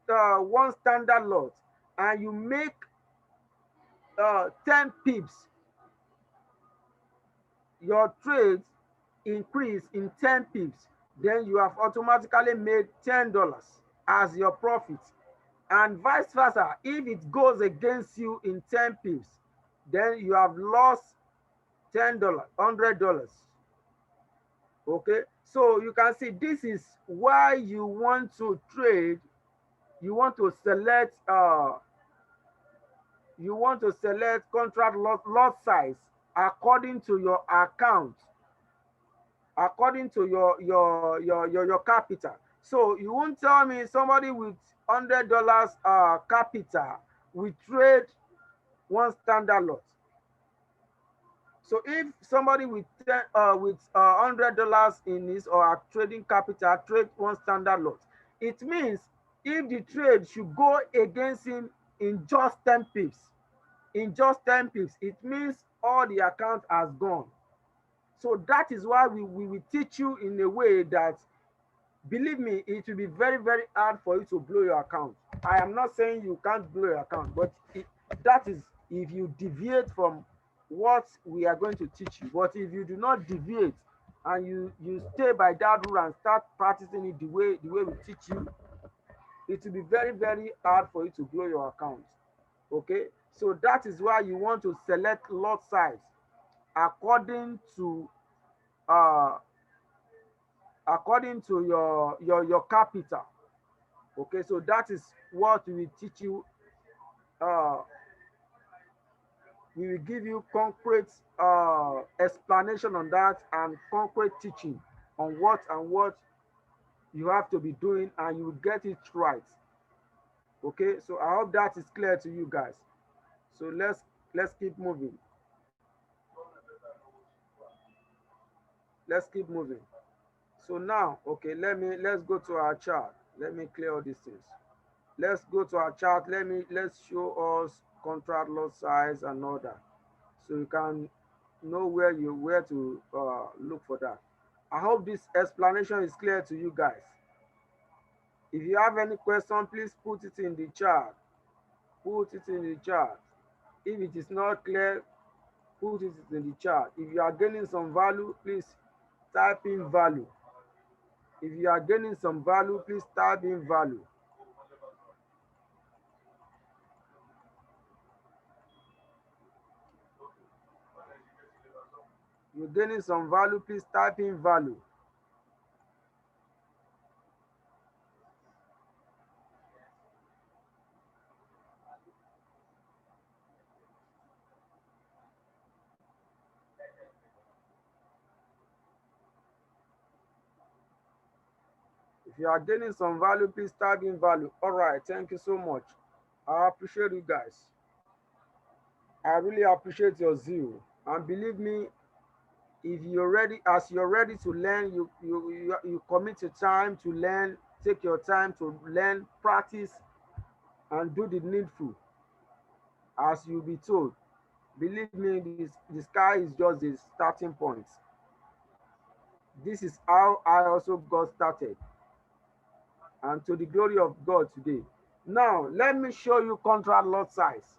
Speaker 1: one standard lot and you make 10 pips, your trades increase in 10 pips, then you have automatically made $10 as your profit. And vice versa, if it goes against you in 10 pips, then you have lost $10, $100. Okay, so you can see this is why you want to trade. You want to select contract lot size according to your account, according to your capital. So you won't tell me somebody with $100 capital will trade one standard lot. So if somebody with $100 in his or trading capital trade one standard lot, it means if the trade should go against him in just 10 pips, in just 10 pips, it means all the account has gone. So that is why we will teach you in a way that, believe me, it will be very, very hard for you to blow your account. I am not saying you can't blow your account, but that is if you deviate from what we are going to teach you. But if you do not deviate and you stay by that rule and start practicing it the way we teach you, it will be very, very hard for you to blow your account. Okay, so that is why you want to select lot size according to your capital. Okay, so that is what we will teach you. We will give you concrete explanation on that and concrete teaching on what you have to be doing, and you will get it right. Okay, so I hope that is clear to you guys. So let's keep moving. Let's keep moving. So now, okay, let's go to our chart. Let me clear all these things. Let's go to our chart. Let's show us contract lot size and all that, so you can know where to look for that. I hope this explanation is clear to you guys. If you have any question, please put it in the chat. Put it in the chat. If it is not clear, put it in the chat. If you are gaining some value, please type in value. If you are gaining some value, please type in value. You're gaining some value, please type in value. If you are gaining some value, please type in value. All right, thank you so much. I appreciate you guys. I really appreciate your zeal. And believe me, if you're ready, as you're ready to learn, you commit your time to learn, take your time to learn, practice, and do the needful as you'll be told. Believe me, the sky is just the starting point. This is how I also got started, and to the glory of God today. Now, let me show you contract lot size.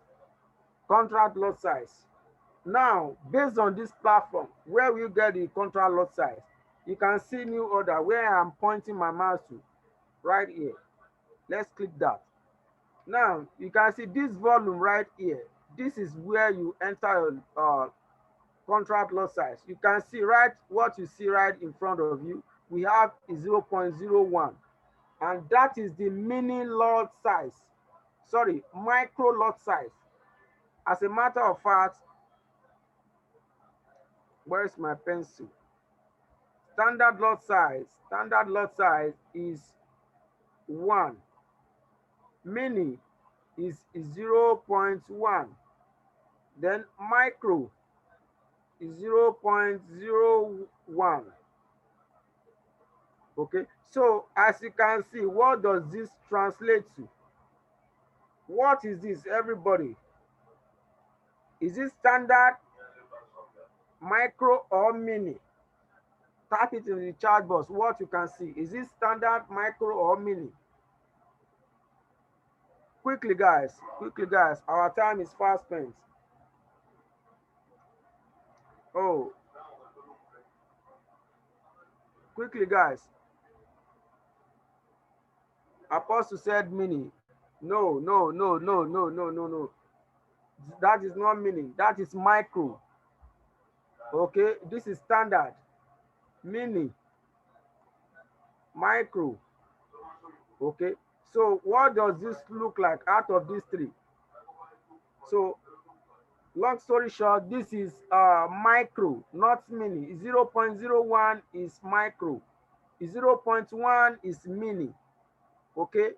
Speaker 1: Contract lot size. Now, based on this platform, where we get the contract lot size, you can see new order where I'm pointing my mouse to, right here. Let's click that. Now, you can see this volume right here. This is where you enter contract lot size. You can see what you see right in front of you. We have 0.01, and that is the mini lot size. Sorry, micro lot size. As a matter of fact, where's my pencil? Standard lot size is 1. Mini is 0.1. Then micro is 0.01. Okay, so as you can see, what does this translate to? What is this, everybody? Is it standard, micro, or mini? Type it in the chat box what you can see. Is it standard, micro, or mini? Quickly guys, our time is fast spent. Oh, quickly guys. Apostle said mini. No. That is not mini, that is micro. Okay, this is standard, mini, micro. Okay, so what does this look like out of these three? So long story short, this is micro, not mini. 0.01 is micro, 0.1 is mini. Okay,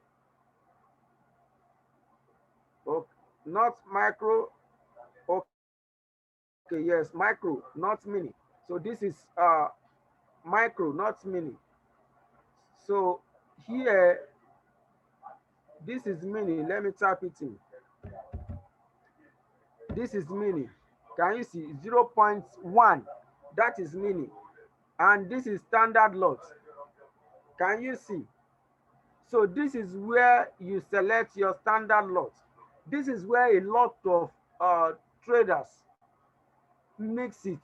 Speaker 1: not micro. Okay, yes, micro, not mini. So this is micro, not mini. So here, this is mini. Let me type it in. This is mini. Can you see 0.1? That is mini. And this is standard lot. Can you see? So this is where you select your standard lot. This is where a lot of traders mix it.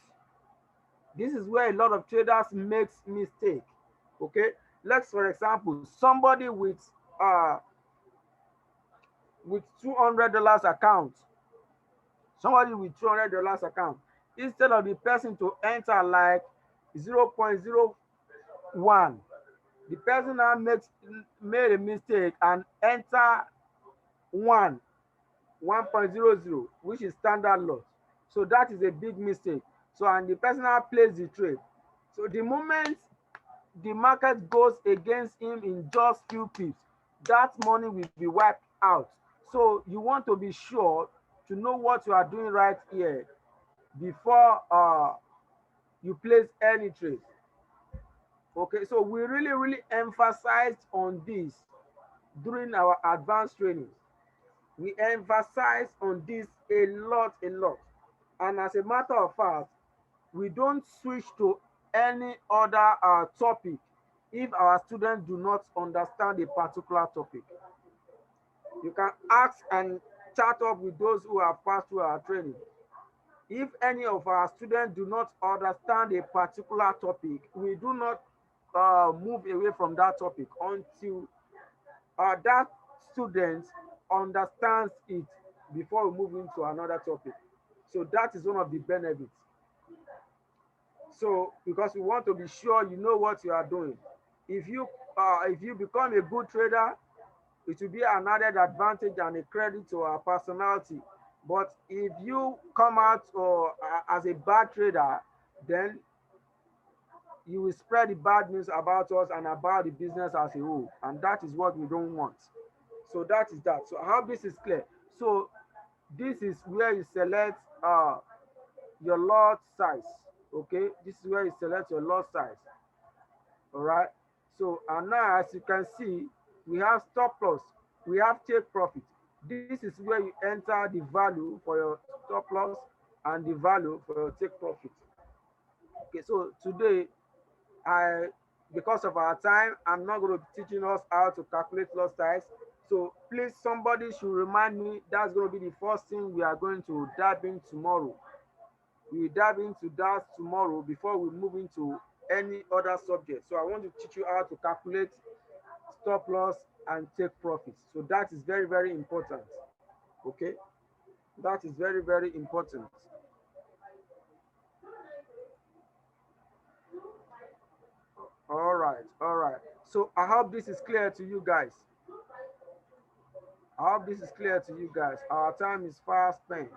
Speaker 1: This is where a lot of traders makes mistake. Okay, let's for example, somebody with $200 account, somebody with $200 account, instead of the person to enter like 0.01, the person now made a mistake and enter 1.00, which is standard loss. So that is a big mistake. So and the person now plays the trade. So the moment the market goes against him in just few pips, that money will be wiped out. So you want to be sure to know what you are doing right here before you place any trade. Okay, so we really emphasized on this during our advanced training. We emphasize on this a lot. And as a matter of fact, we don't switch to any other topic if our students do not understand a particular topic. You can ask and chat up with those who have passed through our training. If any of our students do not understand a particular topic, we do not move away from that topic until that student understands it before we move into another topic. So that is one of the benefits. So because we want to be sure you know what you are doing. If you become a good trader, it will be an added advantage and a credit to our personality. But if you come out as a bad trader, then you will spread the bad news about us and about the business as a whole, and that is what we don't want. So that is that. So I hope this is clear. So this is where you select your lot size. Okay, this is where you select your lot size. All right. So and now, as you can see, we have stop loss, we have take profit. This is where you enter the value for your stop loss and the value for your take profit. Okay, so today, I because of our time, I'm not going to be teaching us how to calculate lot size. So please, somebody should remind me. That's going to be the first thing we are going to dive in tomorrow. We will dive into that tomorrow before we move into any other subject. So I want to teach you how to calculate stop loss and take profits. So that is very important. Okay, that is very important. All right. So I hope this is clear to you guys. I hope this is clear to you guys. Our time is fast spent.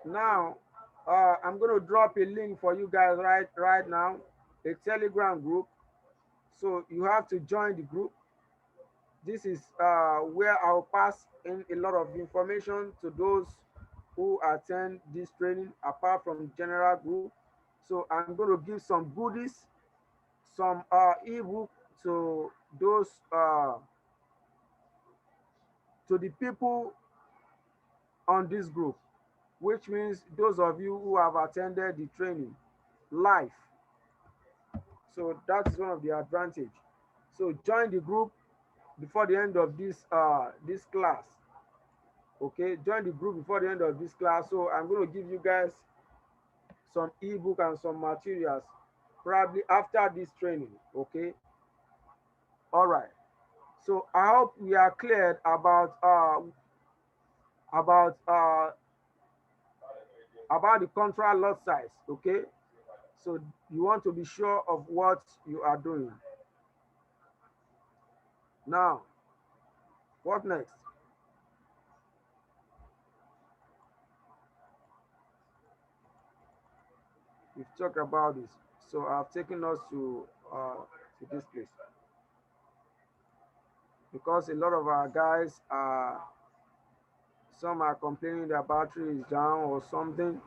Speaker 1: Now, I'm going to drop a link for you guys right now, a Telegram group. So you have to join the group. This is where I'll pass in a lot of information to those who attend this training apart from general group. So I'm going to give some goodies, some ebook to those to the people on this group, which means those of you who have attended the training live. So that's one of the advantage. So join the group before the end of this class. Okay, join the group before the end of this class. So I'm going to give you guys some ebook and some materials probably after this training. Okay, all right. So I hope we are cleared about uh about the contract lot size. Okay, so you want to be sure of what you are doing. Now, what next? We've talked about this. So I've taken us to this place because a lot of our guys are, some are complaining their battery is down or something.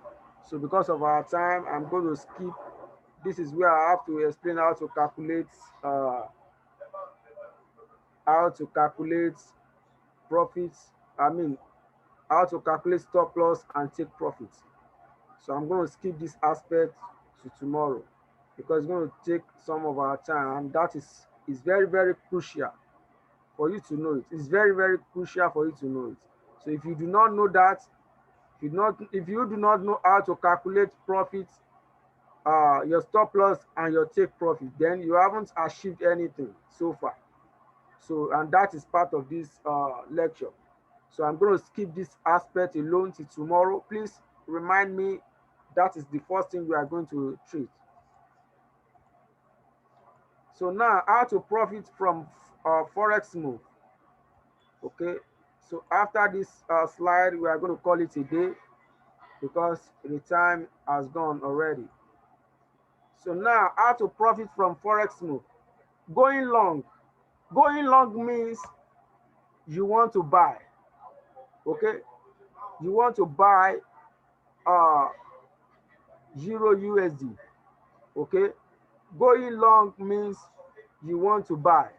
Speaker 1: So because of our time, I'm going to skip. This is where I have to explain uh, how to calculate profits. I mean, how to calculate stop loss and take profits. So I'm going to skip this aspect to tomorrow because it's going to take some of our time, and that is very, very crucial for you to know it. It's very, very crucial for you to know it. So if you do not know that, if you do not know how to calculate profits, your stop loss and your take profit, then you haven't achieved anything so far. So, and that is part of this lecture. So I'm going to skip this aspect alone till tomorrow. Please remind me, that is the first thing we are going to treat. So now, how to profit from Forex move. Okay, so after this slide, we are going to call it a day because the time has gone already. So now, how to profit from Forex move. Going long. Going long means you want to buy. Okay, you want to buy Euro USD. Okay, going long means you want to buy.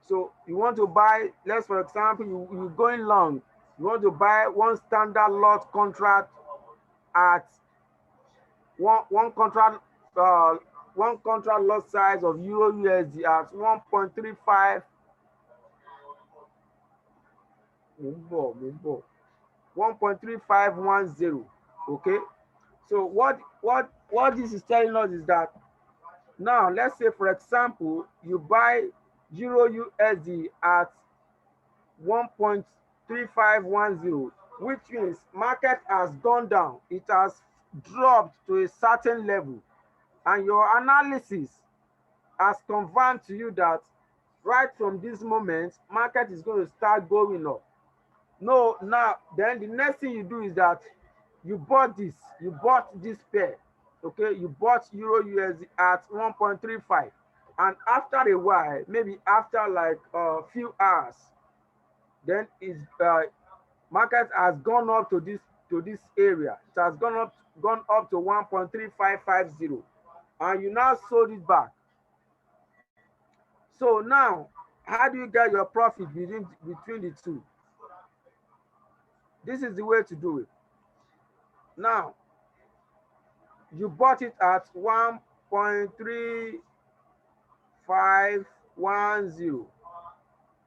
Speaker 1: So you want to buy, let's for example, you're going long, you want to buy one standard lot contract at one contract lot size of Euro USD at 1.35 1.3510. Okay, so what this is telling us is that now let's say for example you buy Euro USD at 1.3510, which means market has gone down, it has dropped to a certain level, and your analysis has confirmed to you that right from this moment market is going to start going up. No, now then the next thing you do is that you bought this pair. Okay, you bought Euro USD at 1.35, and after a while, maybe after like a few hours, then is market has gone up to this area. It has gone up to 1.3550, and you now sold it back. So now, how do you get your profit between the two? This is the way to do it. Now, you bought it at 1.3510,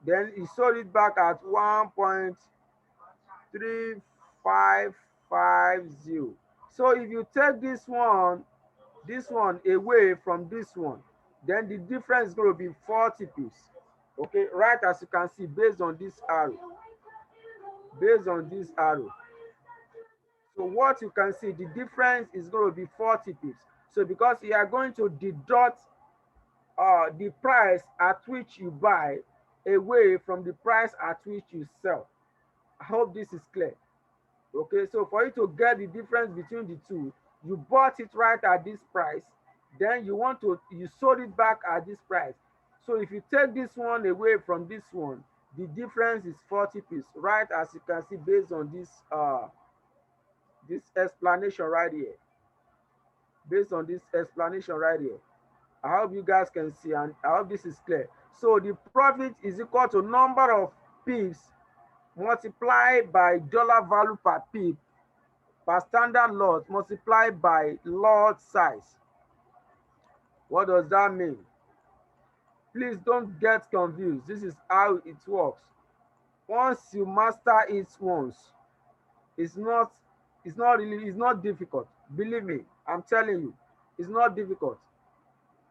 Speaker 1: then you sold it back at 1.3550. So if you take this one away from this one, then the difference is going to be 40 pips. Okay, right, as you can see, based on this arrow. So what you can see, the difference is going to be 40 pips. So because you are going to deduct the price at which you buy away from the price at which you sell. I hope this is clear. Okay, so for you to get the difference between the two, you bought it right at this price, then you sold it back at this price. So if you take this one away from this one, the difference is 40 pips, right, as you can see based on this this explanation right here. Based on this explanation right here. I hope you guys can see, and I hope this is clear. So the profit is equal to number of pips multiplied by dollar value per pip per standard lot multiplied by lot size. What does that mean? Please don't get confused. This is how it works. Once you master it once, it's not difficult. Believe me, I'm telling you, it's not difficult.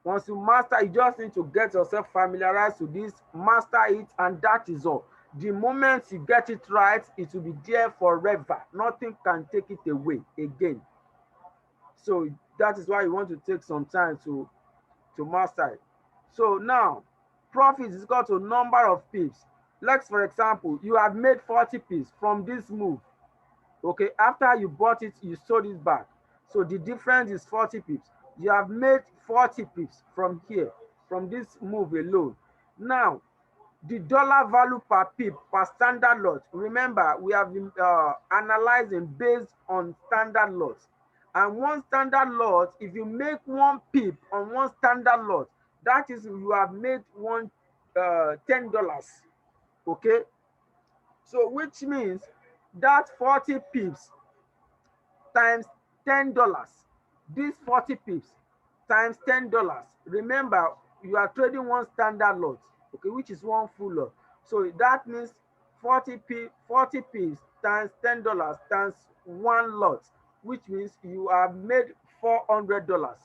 Speaker 1: Once you master, you just need to get yourself familiarized with this, master it, and that is all. The moment you get it right, it will be there forever. Nothing can take it away again. So that is why you want to take some time to master it. So now, profit is equal to number of pips. Let's, for example, you have made 40 pips from this move. Okay, after you bought it, you sold it back. So the difference is 40 pips. You have made 40 pips from here, from this move alone. Now, the dollar value per pip per standard lot. Remember, we have been analyzing based on standard lots. And one standard lot, if you make 1 pip on one standard lot, that is, you have made $10. Okay? So which means that 40 pips times $10. This 40 pips times $10. Remember, you are trading one standard lot, okay, which is one full lot. So that means 40 pips times $10 times one lot, which means you have made $400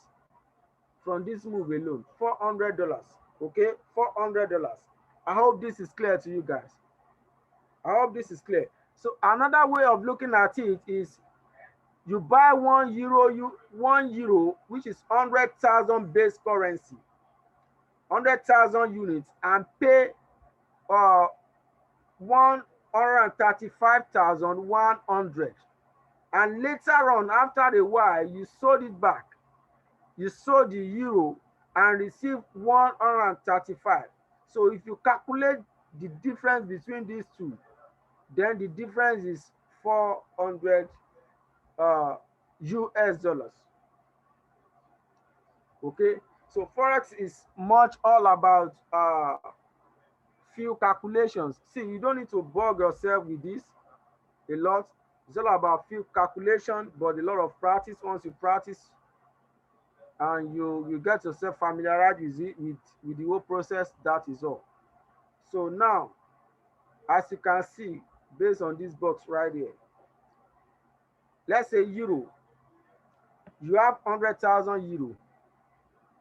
Speaker 1: from this move alone. $400. Okay, $400. I hope this is clear to you guys. I hope this is clear. So another way of looking at it is you buy 1 euro, which is 100,000 base currency, 100,000 units, and pay 135,100. And later on, after a while, you sold it back. You sold the euro and received 135. So if you calculate the difference between these two, then the difference is 400 US dollars. Okay, so forex is much all about few calculations. See, you don't need to bug yourself with this a lot. It's all about few calculation, but a lot of practice. Once you practice and you get yourself familiarized with it, with the whole process, that is all. So now, as you can see, based on this box right here, let's say euro, you have 100,000 euro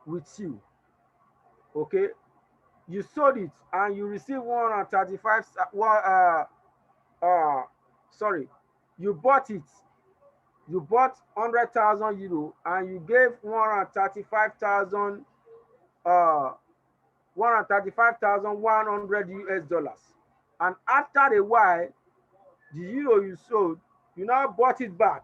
Speaker 1: with you, okay? You sold it and you receive 135, sorry, you bought it. You bought 100,000 euro and you gave 135,000 135,100 US dollars. And after a while, the euro you sold, you now bought it back.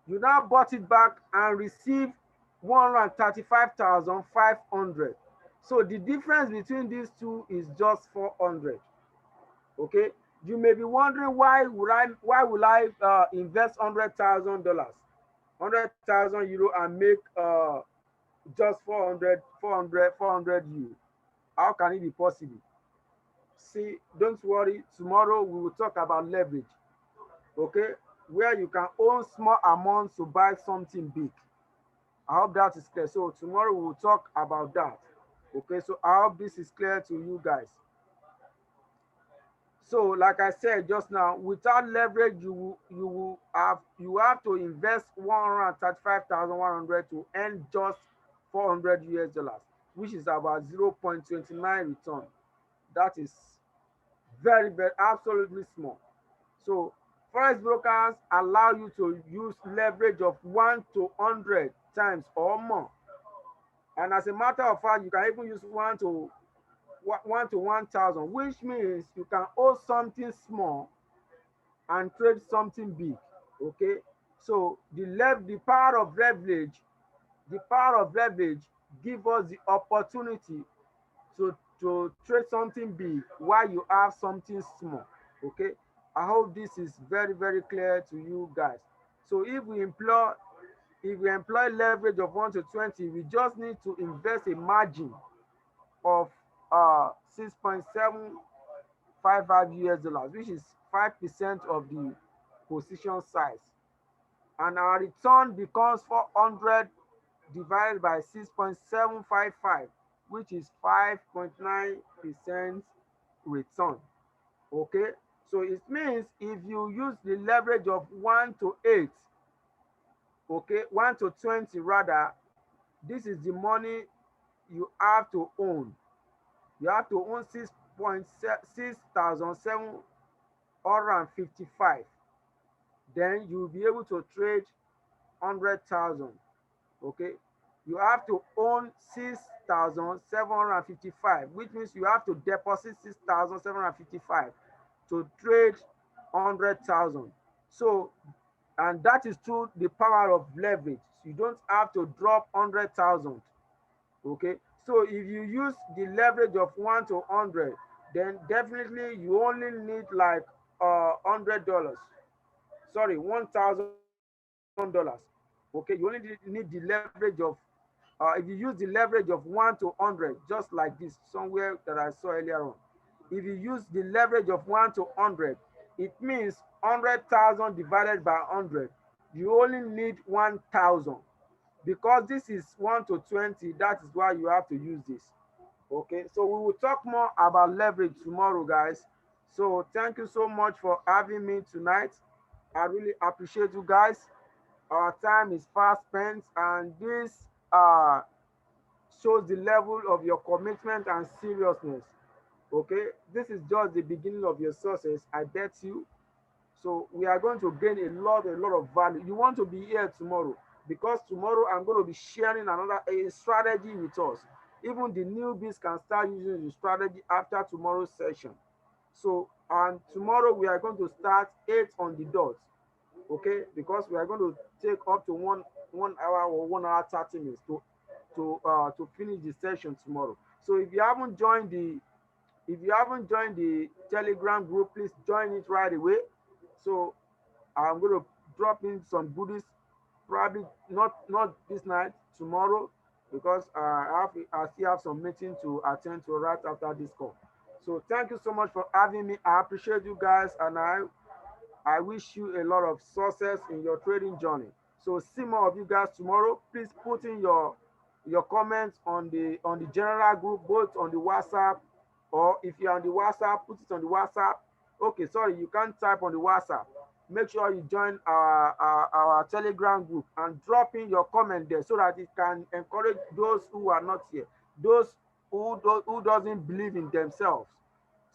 Speaker 1: You now bought it back and received 135,500. So the difference between these two is just 400. Okay, you may be wondering why will I invest $100,000, 100,000 euro and make just 400 you. How can it be possible? See, don't worry, tomorrow we will talk about leverage, okay, where you can own small amounts to buy something big. I hope that is clear. So tomorrow we will talk about that. Okay, so I hope this is clear to you guys. So like I said just now, without leverage, you have to invest 135,100 to earn just 400 US dollars, which is about 0.29 return. That is very, very absolutely small. So forex brokers allow you to use leverage of 1 to 100 times or more. And as a matter of fact, you can even use 1 to 1,000, which means you can hold something small and trade something big. Okay, so the power of leverage give us the opportunity to trade something big while you have something small. Okay, I hope this is very, very clear to you guys. So if we employ leverage of 1 to 20, we just need to invest a margin of 6.755 US dollars, which is 5% of the position size. And our return becomes 400 divided by 6.755, which is 5.9% return. Okay, so it means if you use the leverage of 1 to 8, okay, 1 to 20 rather, this is the money you have to own. You have to own 6,755. Then you'll be able to trade 100,000. Okay, you have to own 6,755, which means you have to deposit 6,755 to trade 100,000. So, and that is through the power of leverage. You don't have to drop 100,000. Okay, so if you use the leverage of 1 to 100, then definitely you only need like $100. Sorry, $1,000. Okay, you only need the leverage of if you use the leverage of 1 to 100, just like this somewhere that I saw earlier on. If you use the leverage of 1 to 100, It means 100,000 divided by 100. You only need 1,000. Because this is 1 to 20, that is why you have to use this. Okay, so we will talk more about leverage tomorrow, guys. So thank you so much for having me tonight. I really appreciate you guys. Our time is fast spent, and this shows the level of your commitment and seriousness. Okay, this is just the beginning of your success, I bet you. So we are going to gain a lot of value. You want to be here tomorrow, because tomorrow I'm going to be sharing another a strategy with us. Even the newbies can start using the strategy after tomorrow's session. So, and tomorrow we are going to start 8 on the dot. Okay, because we are going to take up to 1 hour or 1 hour 30 minutes to finish the session tomorrow. So if you haven't joined the Telegram group, please join it right away. So I'm going to drop in some goodies, probably not this night, tomorrow, because I still have some meeting to attend to right after this call. So thank you so much for having me. I appreciate you guys, and I wish you a lot of success in your trading journey. So see more of you guys tomorrow. Please put in your comments on the general group, both on the WhatsApp, or if you're on the WhatsApp, put it on the WhatsApp. Okay, sorry, you can't type on the WhatsApp. Make sure you join our Telegram group and drop in your comment there so that it can encourage those who are not here, those who doesn't believe in themselves.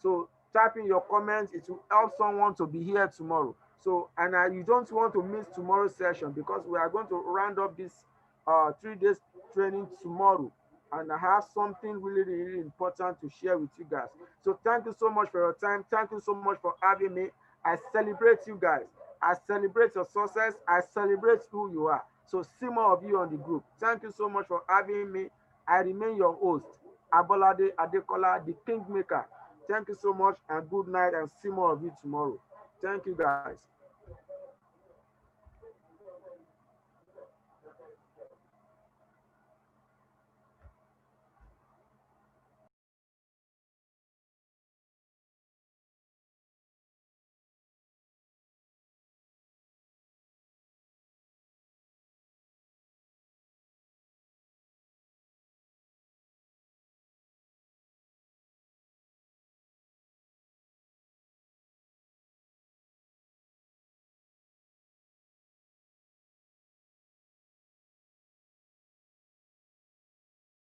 Speaker 1: So type in your comments. It will help someone to be here tomorrow. So, and you don't want to miss tomorrow's session, because we are going to round up this 3 days training tomorrow. And I have something really, really important to share with you guys. So thank you so much for your time. Thank you so much for having me. I celebrate you guys. I celebrate your success. I celebrate who you are. So see more of you on the group. Thank you so much for having me. I remain your host, Abolade Adekola, the Kingmaker. Thank you so much, and good night, and see more of you tomorrow. Thank you, guys.